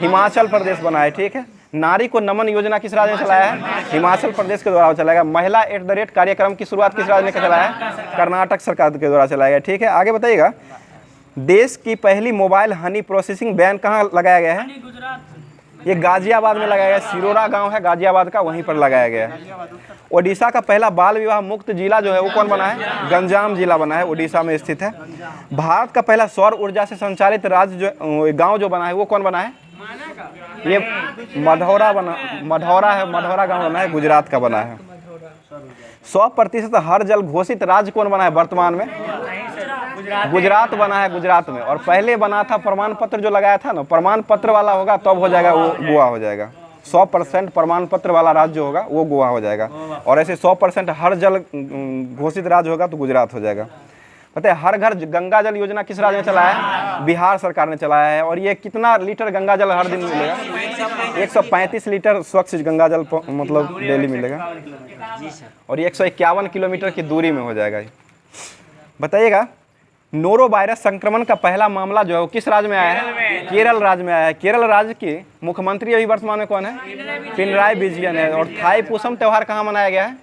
हिमाचल प्रदेश बना है, ठीक है। नारी को नमन योजना किस राज्य ने चलाया है? हिमाचल प्रदेश के द्वारा चलाया गया। महिला @ कार्यक्रम की शुरुआत किस राज्य ने चलाया है? कर्नाटक सरकार के द्वारा चलाया गया, ठीक है। आगे बताइएगा, देश की पहली मोबाइल हनी प्रोसेसिंग वैन कहाँ लगाया गया है? ये गाजियाबाद में लगाया गया, सिरोरा गांव है गाजियाबाद का, वहीं पर लगाया गया है। ओडिशा का पहला बाल विवाह मुक्त जिला जो है वो कौन बना है? गंजाम जिला बना है, ओडिशा में स्थित है। भारत का पहला सौर ऊर्जा से संचालित राज्य जो गांव जो बना है वो कौन बना है? ये मढ़ौरा है, मढ़ौरा गांव बना है, गुजरात का बना है। 100% हर जल घोषित राज्य कौन बना है वर्तमान में? गुजरात बना है, गुजरात में। और पहले बना था प्रमाण पत्र जो लगाया था ना, प्रमाण पत्र वाला होगा तब हो जाएगा वो गोवा हो जाएगा। 100% प्रमाण पत्र वाला राज्य जो होगा वो गोवा हो जाएगा। और ऐसे 100% हर जल घोषित राज्य होगा तो गुजरात हो जाएगा। पता है हर घर गंगा जल योजना किस राज्य ने चलाया है? बिहार सरकार ने चलाया है। और ये कितना लीटर गंगा जल हर दिन मिलेगा? 135 लीटर स्वच्छ गंगा जल मतलब डेली मिलेगा। और ये 151 किलोमीटर की दूरी में हो जाएगा। बताइएगा, नोरो वायरस संक्रमण का पहला मामला जो है वो किस राज्य में आया है? केरल राज्य में आया है। केरल राज्य के मुख्यमंत्री अभी वर्तमान में कौन है? पिनराई विजयन है। और थाई पूसम त्यौहार कहाँ मनाया गया है?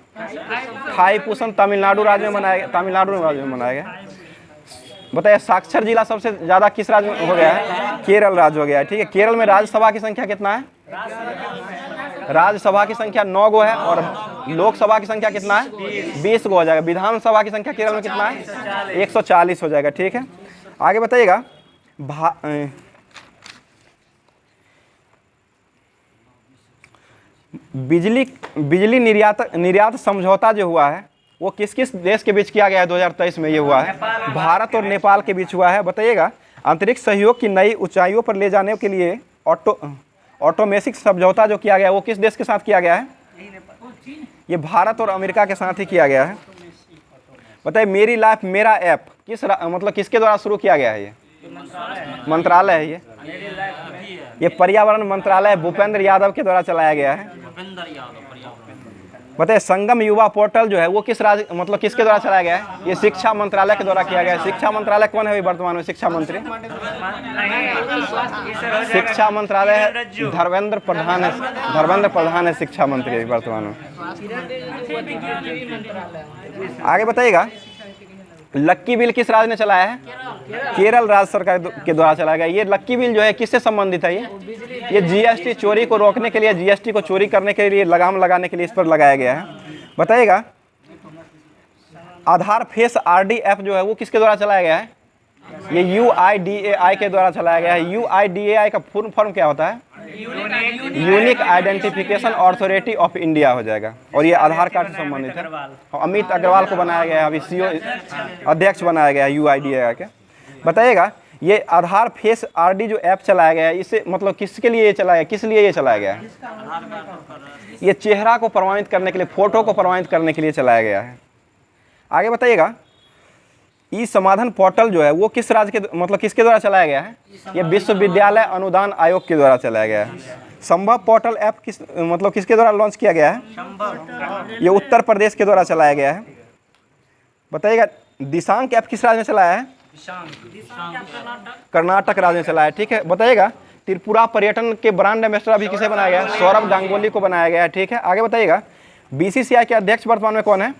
थाई पूसम तमिलनाडु राज्य में मनाया गया। बताइए, साक्षर जिला सबसे ज्यादा किस राज्य में हो गया है? केरल राज्य हो गया है, ठीक है। केरल में राज्यसभा की संख्या कितना है? राज्यसभा की संख्या 9 गो है। और लोकसभा की संख्या कितना है? 20 गो हो जाएगा। विधानसभा की संख्या केरल में कितना है? 140 हो जाएगा, ठीक है। आगे बताइएगा, बिजली निर्यात समझौता जो हुआ है वो किस किस देश के बीच किया गया है? 2023 में ये हुआ है, भारत और नेपाल के बीच हुआ है। बताइएगा, अंतरिक्ष सहयोग की नई ऊंचाइयों पर ले जाने के लिए ऑटोमेसिक समझौता जो किया गया है वो किस देश के साथ किया गया है? ये भारत और अमेरिका के साथ ही किया गया है। बताइए, मेरी लाइफ मेरा ऐप मतलब किसके द्वारा शुरू किया गया है? ये मंत्रालय है। ये पर्यावरण मंत्रालय भूपेंद्र यादव के द्वारा चलाया गया है। बताइए, संगम युवा पोर्टल जो है वो किस राज्य मतलब किसके द्वारा चलाया गया है? ये शिक्षा मंत्रालय के द्वारा किया गया है। शिक्षा मंत्रालय कौन है वर्तमान में शिक्षा मंत्री? शिक्षा मंत्रालय धर्मेंद्र प्रधान है शिक्षा मंत्री वर्तमान में। आगे बताइएगा, लक्की बिल किस राज्य ने चलाया है? केरल राज्य सरकार के द्वारा चलाया गया। ये लक्की बिल जो है किससे संबंधित है? ये जीएसटी चोरी को रोकने के लिए, जीएसटी को चोरी करने के लिए लगाम लगाने के लिए इस पर लगाया गया है। बताइएगा, आधार फेस आरडी ऐप जो है वो किसके द्वारा चलाया गया है? ये UIDAI के द्वारा चलाया गया है। UIDAI का फुल फॉर्म क्या होता है? Unique identification authority of India हो जाएगा। और ये आधार कार्ड से संबंधित है। अमित अग्रवाल को बनाया गया है, अभी CEO अध्यक्ष बनाया गया है UIDAI के। बताइएगा, ये आधार फेस आरडी जो ऐप चलाया गया है इससे मतलब किसके लिए ये चलाया, किस लिए ये चलाया गया है? ये चेहरा को प्रमाणित करने के लिए, फोटो को प्रमाणित करने के लिए चलाया गया है। आगे बताइएगा, ई समाधान पोर्टल जो है वो किस राज्य के मतलब किसके द्वारा चलाया गया है? ये विश्वविद्यालय अनुदान आयोग के द्वारा चलाया गया है। संभव पोर्टल ऐप किसके द्वारा लॉन्च किया गया है? ये उत्तर प्रदेश के द्वारा चलाया गया है। बताइएगा, दिशांक ऐप किस राज्य में चलाया है? कर्नाटक राज्य में चलाया है, ठीक है। बताइएगा, त्रिपुरा पर्यटन के ब्रांड एम्बेसडर अभी किसे बनाया गया है? सौरभ गांगुली को बनाया गया है, ठीक है। आगे बताइएगा, BCCI के अध्यक्ष वर्तमान में कौन है?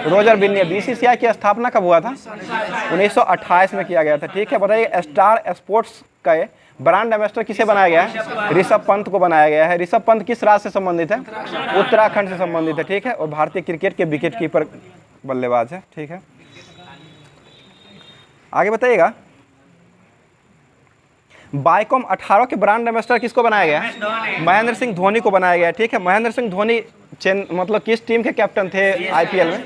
रोजर बिन्नी। BCCI की स्थापना कब हुआ था? 1928 में किया गया था, ठीक है। बताइए, स्टार स्पोर्ट्स का ब्रांड एम्बेसडर किसे बनाया गया है? ऋषभ पंत को बनाया गया है। ऋषभ पंत किस राज्य से संबंधित है? उत्तराखंड से संबंधित है, ठीक है। और भारतीय क्रिकेट के विकेट कीपर बल्लेबाज है, ठीक है। आगे बताइएगा, बाइकॉम 18 के ब्रांड एम्बेसडर किसको बनाया गया है? महेंद्र सिंह धोनी को बनाया गया है, ठीक है। महेंद्र सिंह धोनी मतलब किस टीम के कैप्टन थे आईपीएल में?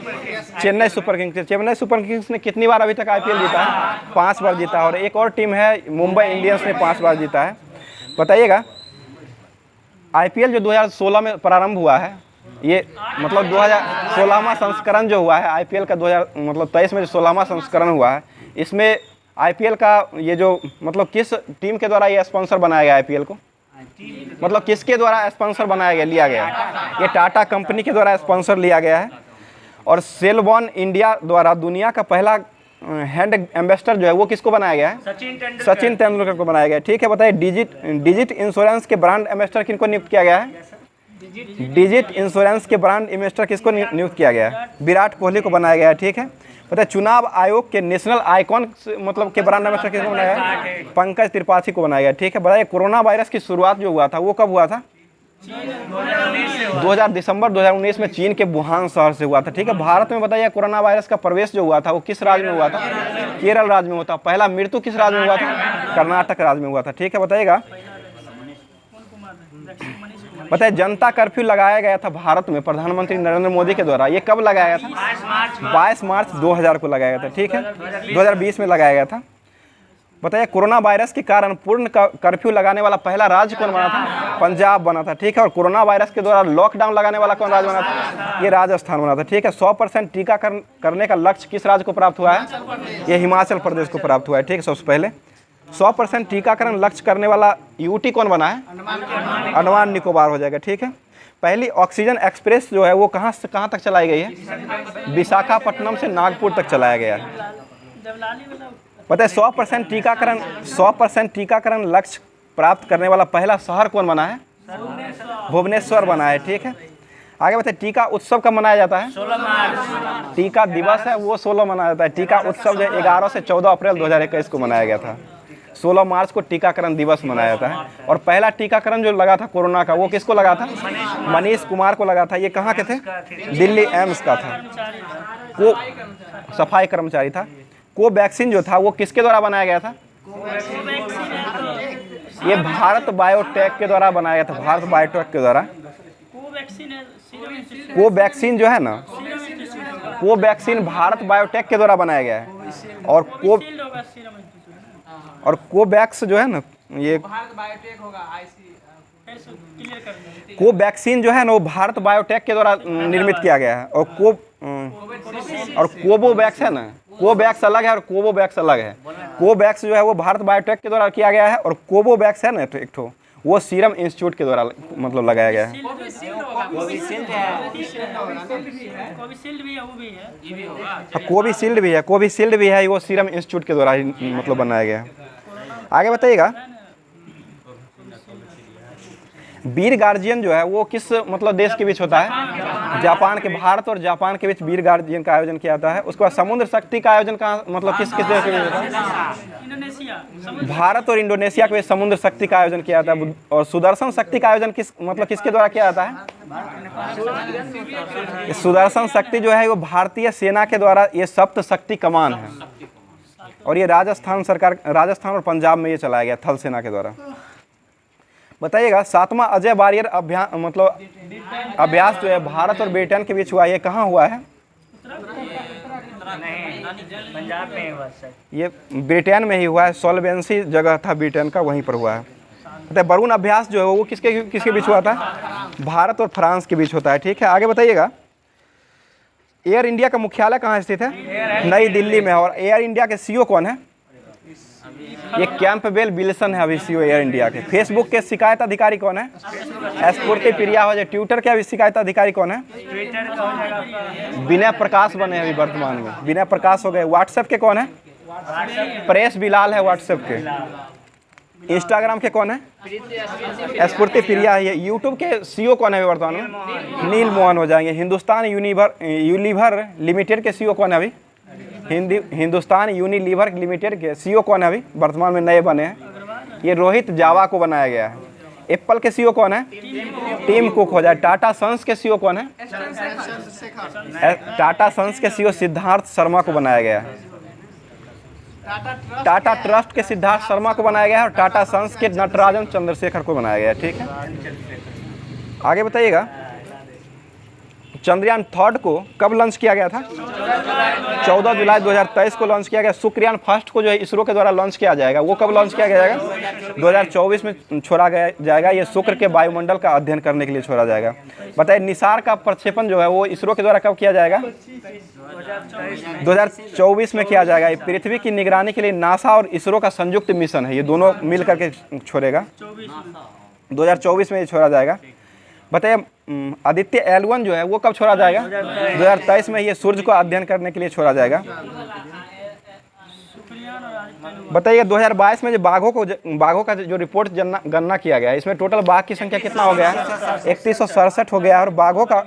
Chennai super Kings. Chennai super Kings ने कितनी बार अभी तक आईपीएल जीता है? 5 बार जीता है। और एक और टीम है मुंबई इंडियंस ने 5 बार जीता है। बताइएगा, आईपीएल जो 2016 में प्रारंभ हुआ है, ये मतलब 2016वां संस्करण जो हुआ है आईपीएल का, 2023 में जो 16वां संस्करण हुआ है, इसमें आईपीएल का ये जो मतलब किस टीम के द्वारा ये स्पॉन्सर बनाया गया आईपीएल को? मतलब किसके द्वारा स्पॉन्सर बनाया गया, लिया गया है? ये टाटा कंपनी के द्वारा स्पॉन्सर लिया गया है। और सेलबॉन इंडिया द्वारा दुनिया का पहला हैंड एम्बेसडर जो है वो किसको बनाया गया है? सचिन तेंदुलकर को बनाया गया है, ठीक है। बताइए, डिजिट इंश्योरेंस के ब्रांड एम्बेसडर किनको नियुक्त किया गया है? डिजिट इंश्योरेंस के ब्रांड एम्बेसडर किसको नियुक्त किया गया है? विराट कोहली को बनाया गया है, ठीक है। पता है, चुनाव आयोग के नेशनल आइकॉन मतलब के ब्रांड एम्बेसडर किसको बनाया है? पंकज त्रिपाठी को बनाया गया, ठीक है। बताइए, कोरोना वायरस की शुरुआत जो हुआ था वो कब हुआ था? 2000 दिसंबर 2019 में चीन के वुहान शहर से हुआ था, ठीक है। भारत में बताइए, कोरोना वायरस का प्रवेश जो हुआ था वो किस राज्य में हुआ था? केरल राज्य में हुआ था। पहला मृत्यु किस राज्य में हुआ था? कर्नाटक राज्य में हुआ था, ठीक है। बताइएगा, बताइए, जनता कर्फ्यू लगाया गया था भारत में प्रधानमंत्री नरेंद्र मोदी के द्वारा, ये कब लगाया गया था? 22 मार्च 2000 को लगाया गया था, ठीक है। 2020 में लगाया गया था। बताइए, कोरोना वायरस के कारण पूर्ण कर्फ्यू लगाने वाला पहला राज्य कौन बना था? पंजाब बना था, ठीक है। और कोरोना वायरस के द्वारा लॉकडाउन लगाने वाला कौन राज्य बना था? ये राजस्थान बना था, ठीक है। 100% टीकाकरण करने का लक्ष्य किस राज्य को प्राप्त हुआ है? ये हिमाचल प्रदेश को प्राप्त हुआ है, ठीक है। सबसे पहले 100% टीकाकरण लक्ष्य करने वाला यूटी कौन बना है? अंडमान निकोबार हो जाएगा, ठीक है। पहली ऑक्सीजन एक्सप्रेस जो है वो कहाँ से कहाँ तक चलाई गई है? विशाखापट्टनम से नागपुर तक चलाया गया है। पता है, 100% टीकाकरण लक्ष्य प्राप्त करने वाला पहला शहर कौन बना है? भुवनेश्वर बना है, ठीक है। आगे बताइए, टीका उत्सव कब मनाया जाता है? 16 मार्च। टीका दिवस है वो 16 मनाया जाता है। टीका उत्सव जो 11 से 14 अप्रैल 2021 को मनाया गया था। 16 मार्च को टीकाकरण दिवस मनाया जाता है। और पहला टीकाकरण जो लगा था कोरोना का वो किसको लगा था? मनीष कुमार को लगा था। ये कहाँ के थे? दिल्ली एम्स का था, वो सफाई कर्मचारी था। कोवैक्सीन जो था वो किसके द्वारा बनाया गया था? ये भारत बायोटेक के द्वारा बनाया गया था, भारत बायोटेक के द्वारा। कोवैक्सीन जो है ना, कोवैक्सीन भारत बायोटेक के द्वारा बनाया गया है। और कोवैक्स जो है ना, ये कोवैक्सीन जो है ना वो भारत बायोटेक के द्वारा निर्मित किया गया है। और कोवोवैक्स है ना, कोवैक्स अलग है और कोवोवैक्स अलग है। कोवैक्स जो है वो भारत बायोटेक के द्वारा किया गया है और कोवोवैक्स है ना एक ठो, वो सीरम इंस्टीट्यूट के द्वारा मतलब लगाया गया है। कोविशील्ड भी है, वो सीरम इंस्टीट्यूट के द्वारा मतलब बनाया गया है। आगे बताइएगा, वीर गार्जियन जो है वो किस मतलब देश के बीच होता है? जापान के। भारत और जापान के बीच वीर गार्जियन का आयोजन किया जाता है। उसके बाद समुद्र शक्ति का आयोजन कहाँ मतलब किस किस देश के बीच होता है? भारत और इंडोनेशिया के बीच समुद्र शक्ति का आयोजन किया जाता है। और सुदर्शन शक्ति का आयोजन किसके द्वारा किया जाता है? सुदर्शन शक्ति जो है वो भारतीय सेना के द्वारा ये सप्त शक्ति कमान है। और ये राजस्थान और पंजाब में ये चलाया गया थल सेना के द्वारा। बताइएगा, 7वां अजय वारियर अभ्यास जो है भारत और ब्रिटेन के बीच हुआ, ये कहाँ हुआ है? पंजाब में हुआ सर। ये ब्रिटेन में ही हुआ है। सोलवेंसी जगह था ब्रिटेन का, वहीं पर हुआ है। बताइए, वरुण अभ्यास जो है वो किसके बीच हुआ था? भारत और फ्रांस के बीच होता है, ठीक है। आगे बताइएगा, एयर इंडिया का मुख्यालय कहाँ स्थित है? नई दिल्ली में। और एयर इंडिया के सीईओ कौन है? ये कैंपबेल विल्सन है अभी सीईओ एयर इंडिया के। फेसबुक के शिकायत अधिकारी कौन है? स्फूर्ति प्रिया हो जाए। ट्विटर के अभी शिकायत अधिकारी कौन है? विनय प्रकाश बने अभी वर्तमान में, विनय प्रकाश हो गए। व्हाट्सएप के कौन है? परेश बिलाल है व्हाट्सएप के। इंस्टाग्राम के कौन है? स्फूर्ति प्रिया है। यूट्यूब के सीईओ कौन है वर्तमान में? नील मोहन हो जाएंगे। हिंदुस्तान यूनिलीवर लिमिटेड के सीईओ कौन है अभी? हिंदुस्तान यूनिलीवर लिमिटेड के सीईओ कौन है अभी वर्तमान में नए बने हैं? ये रोहित जावा को बनाया गया है। एप्पल के सीईओ कौन है? टिम कुक हो जाए। टाटा सन्स के सीईओ कौन है? टाटा सन्स के सीईओ सिद्धार्थ शर्मा को बनाया गया है। टाटा ट्रस्ट के सिद्धार्थ शर्मा को बनाया गया है और टाटा सन्स के नटराजन चंद्रशेखर को बनाया गया है। ठीक है, आगे बताइएगा। चंद्रयान 3 को कब लॉन्च किया गया था? 14 जुलाई 2023 को लॉन्च किया गया। शुक्रयान फर्स्ट को जो है इसरो के द्वारा लॉन्च किया जाएगा, वो कब लॉन्च किया जाएगा? 2024 में छोड़ा गया जाएगा। ये शुक्र के वायुमंडल का अध्ययन करने के लिए छोड़ा जाएगा। बताइए निसार का प्रक्षेपण जो है वो इसरो के द्वारा कब किया जाएगा? 2024 में किया जाएगा। ये पृथ्वी की निगरानी के लिए नासा और इसरो का संयुक्त मिशन है, ये दोनों मिल करके छोड़ेगा। 2024 में ये छोड़ा जाएगा। बताइए आदित्य L1 जो है वो कब छोड़ा जाएगा? 2023 में ये सूर्य को अध्ययन करने के लिए छोड़ा जाएगा। बताइए 2022 में जो बाघों का जो रिपोर्ट गणना किया गया है, इसमें टोटल बाघ की संख्या कितना हो गया है? 3167 हो गया है। और बाघों का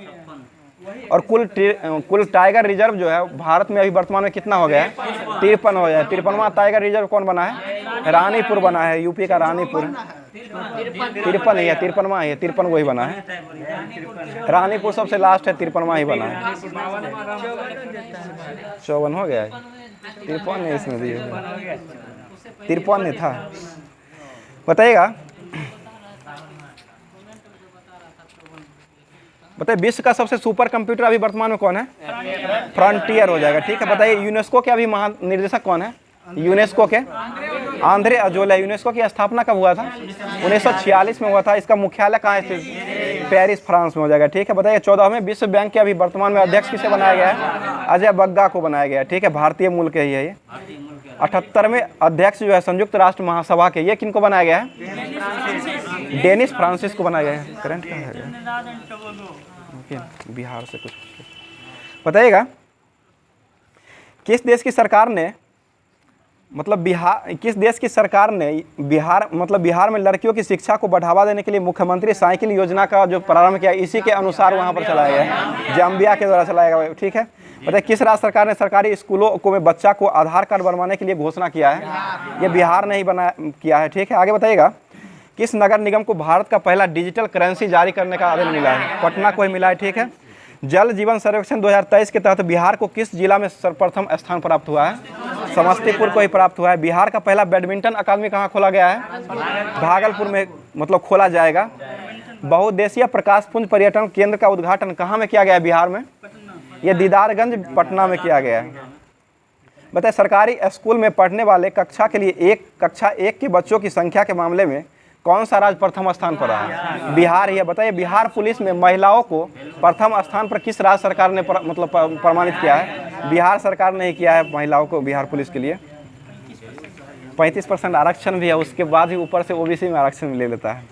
और कुल टाइगर रिजर्व जो है भारत में अभी वर्तमान में कितना हो गया है? 53 हो गया है। 53वां टाइगर रिजर्व कौन बना है? रानीपुर बना है, यूपी का रानीपुर। 53 ही है, 53वां है, 53 वही बना है। रानीपुर सबसे लास्ट है, 53वां ही बना है। 54 हो गया है, 53 नहीं इसमें दिए, 53 नहीं था। बताइएगा विश्व का सबसे सुपर कंप्यूटर अभी वर्तमान में कौन है? फ्रंटियर हो जाएगा। ठीक है, बताइए यूनेस्को के अभी महानिदेशक कौन है? यूनेस्को के आंद्रे अजोले। यूनेस्को की स्थापना कब हुआ था? 1946 में हुआ था। इसका मुख्यालय कहाँ है? पेरिस, फ्रांस में हो जाएगा। ठीक है, बताइए 14वें विश्व बैंक के अभी वर्तमान में अध्यक्ष किसे बनाया गया है? अजय बग्गा को बनाया गया है। ठीक है, भारतीय मूल के ही है ये। 78वें अध्यक्ष जो है संयुक्त राष्ट्र महासभा के, ये किनको बनाया गया है? डेनिस फ्रांसिस को बनाया गया है। करंट क्या है? बिहार से कुछ बताइएगा। किस देश की सरकार ने बिहार में लड़कियों की शिक्षा को बढ़ावा देने के लिए मुख्यमंत्री साइकिल योजना का जो प्रारंभ किया, इसी के अनुसार वहां पर चलाया गया है, जाम्बिया के द्वारा चलाया गया। ठीक है, बताइए किस राज्य सरकार ने सरकारी स्कूलों को में बच्चा को आधार कार्ड बनवाने के लिए घोषणा किया है? ये बिहार ने ही किया है। ठीक है, आगे बताइएगा। किस नगर निगम को भारत का पहला डिजिटल करेंसी जारी करने का आदेश मिला है? पटना को ही मिला है। ठीक है, जल जीवन सर्वेक्षण 2023 के तहत बिहार को किस जिला में सर्वप्रथम स्थान प्राप्त हुआ है? समस्तीपुर को ही प्राप्त हुआ है। बिहार का पहला बैडमिंटन अकादमी कहाँ खोला गया है? भागलपुर में खोला जाएगा। बहुउद्देशीय प्रकाश पुंज पर्यटन केंद्र का उद्घाटन कहाँ में किया गया है बिहार में? ये दीदारगंज पटना में किया गया है। बताइए सरकारी स्कूल में पढ़ने वाले कक्षा 1 के बच्चों की संख्या के मामले में कौन सा राज्य प्रथम स्थान पर रहा? बिहार ही है। बताइए बिहार पुलिस में महिलाओं को प्रथम स्थान पर किस राज्य सरकार ने प्रमाणित किया है? बिहार सरकार ने ही किया है महिलाओं को किया पुलिस के लिए। 35% आरक्षण भी है, उसके बाद ही ऊपर से ओबीसी में आरक्षण ले लेता है।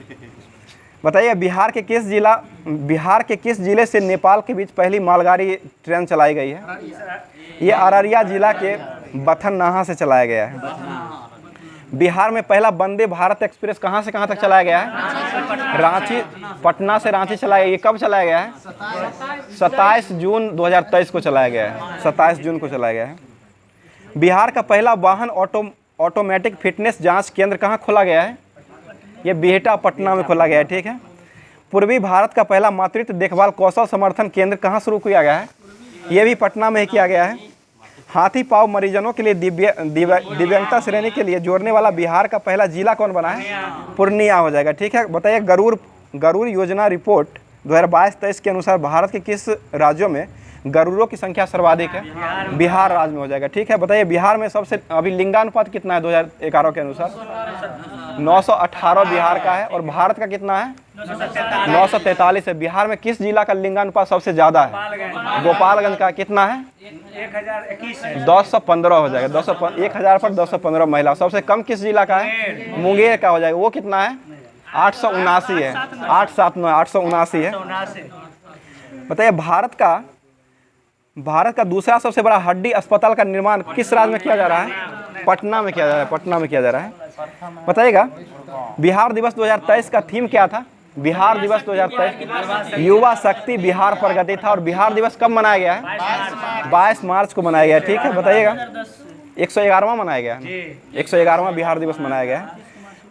बताइए बिहार के किस जिले से नेपाल के बीच पहली मालगाड़ी ट्रेन चलाई गई है? ये अररिया जिला के बथननाहा से चलाया गया है। बिहार में पहला वंदे भारत एक्सप्रेस कहाँ से कहाँ तक चलाया गया है? रांची, पटना से रांची चलाया गया। ये कब चलाया गया है? 27 जून 2023 को चलाया गया है। 27 जून को चलाया गया है। बिहार का पहला वाहन ऑटोमेटिक फिटनेस जांच केंद्र कहाँ खोला गया है? ये बिहटा पटना में खोला गया है। ठीक है, पूर्वी भारत का पहला मातृत्व देखभाल कौशल समर्थन केंद्र कहाँ शुरू किया गया है? ये भी पटना में ही किया गया है। हाथी पांव मरीजनों के लिए दिव्यांगता श्रेणी के लिए जोड़ने वाला बिहार का पहला जिला कौन बना है? पूर्णिया हो जाएगा। ठीक है, बताइए गरुड़ योजना रिपोर्ट 2022-23 के अनुसार भारत के किस राज्यों में गरुड़ों की संख्या सर्वाधिक है? बिहार राज्य में हो जाएगा। ठीक है, बताइए बिहार में सबसे अभी लिंगानुपात कितना है 2011 के अनुसार? 918 बिहार का है। और भारत का कितना है? 943 है। बिहार में किस जिला का लिंगानुपात सबसे ज्यादा है? गोपालगंज का कितना है? 215 हो जाएगा। 1000 पर 215 महिला। सबसे कम किस जिला का है? मुंगेर का हो जाएगा। वो कितना है? 879 है। 879 है। बताइए भारत का दूसरा सबसे बड़ा हड्डी अस्पताल का निर्माण किस राज्य में किया जा रहा है? पटना में किया जा रहा है। पटना में किया जा रहा है। बताइएगा बिहार दिवस 2023 का थीम क्या था? बिहार दिवस 2023 युवा शक्ति बिहार प्रगति था। और बिहार दिवस कब मनाया गया है? 22 मार्च को मनाया गया है। ठीक है, बताइएगा 111वां मनाया गया है। 111वां बिहार दिवस मनाया गया है।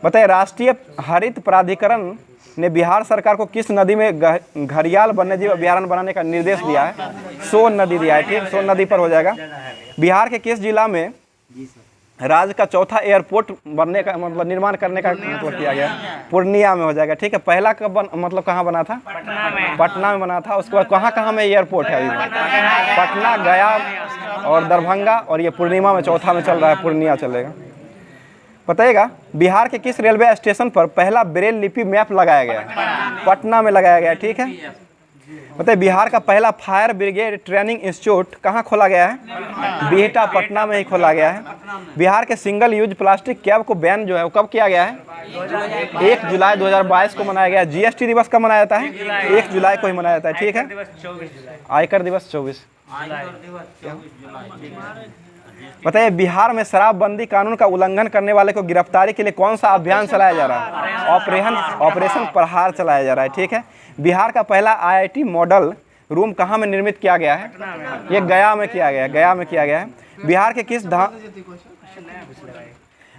बताइए, राष्ट्रीय हरित प्राधिकरण ने बिहार सरकार को किस नदी में घड़ियाल वन्यजीव अभयारण्य बनाने का निर्देश दिया है? सोन नदी दिया है, ठीक, सोन नदी पर हो जाएगा। बिहार के किस जिला में राज्य का चौथा एयरपोर्ट बनने का मतलब निर्माण करने का मतलब किया गया? पूर्णिया में हो जाएगा, ठीक है। पहला कब मतलब कहाँ बना था? पटना में बना था। उसके बाद कहाँ कहाँ में एयरपोर्ट है अभी? पटना, गया और दरभंगा, और ये पूर्णिया में चौथा में चल रहा है, पूर्णिया चलेगा। बताइएगा, बिहार के किस रेलवे स्टेशन पर पहला ब्रेल लिपि मैप लगाया गया है? पटना में लगाया गया है, ठीक है। बताइए, बिहार का पहला फायर ब्रिगेड ट्रेनिंग इंस्टीट्यूट कहाँ खोला गया है? बिहटा, पटना में ही खोला गया है। बिहार के सिंगल यूज प्लास्टिक कैप को बैन जो है वो कब किया गया है? 1 जुलाई 2022 को मनाया गया है। जीएसटी दिवस कब मनाया जाता है? 1 जुलाई को ही मनाया जाता है, ठीक है। आयकर दिवस 24। बताइए, बिहार में शराबबंदी कानून का उल्लंघन करने वाले को गिरफ्तारी के लिए कौन सा अभियान चलाया जा रहा है? ऑपरेशन प्रहार चलाया जा रहा है, ठीक है। बिहार का पहला आईआईटी मॉडल रूम कहाँ में निर्मित किया गया है? ये गया में किया गया है, गया में किया गया है।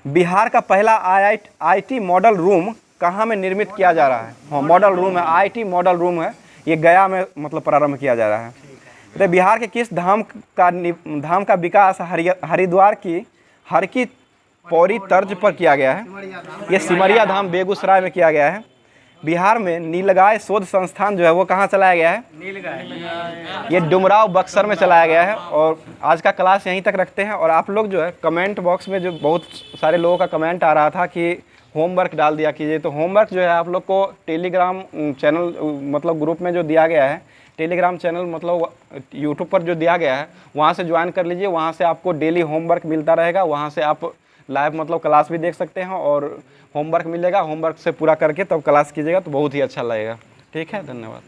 बिहार का पहला आईआईटी मॉडल रूम कहाँ में निर्मित किया जा रहा है? हाँ, मॉडल रूम है, आईआईटी मॉडल रूम है, ये गया में मतलब प्रारंभ किया जा रहा है। तो बिहार के किस धाम का विकास हरिद्वार की हर की पौड़ी तर्ज पर किया गया है? ये सिमरिया धाम बेगूसराय में किया गया है। बिहार में नीलगाय शोध संस्थान जो है वो कहाँ चलाया गया है? ये डुमराव बक्सर में चलाया गया है। और आज का क्लास यहीं तक रखते हैं। और आप लोग जो है कमेंट बॉक्स में जो बहुत सारे लोगों का कमेंट आ रहा था कि होमवर्क डाल दिया कीजिए, तो होमवर्क जो है आप लोग को टेलीग्राम चैनल मतलब ग्रुप में जो दिया गया है, टेलीग्राम चैनल मतलब यूट्यूब पर जो दिया गया है वहाँ से ज्वाइन कर लीजिए। वहाँ से आपको डेली होमवर्क मिलता रहेगा, वहाँ से आप लाइव मतलब क्लास भी देख सकते हैं और होमवर्क मिलेगा। होमवर्क से पूरा करके तब क्लास कीजिएगा तो बहुत ही अच्छा लगेगा, ठीक है। धन्यवाद।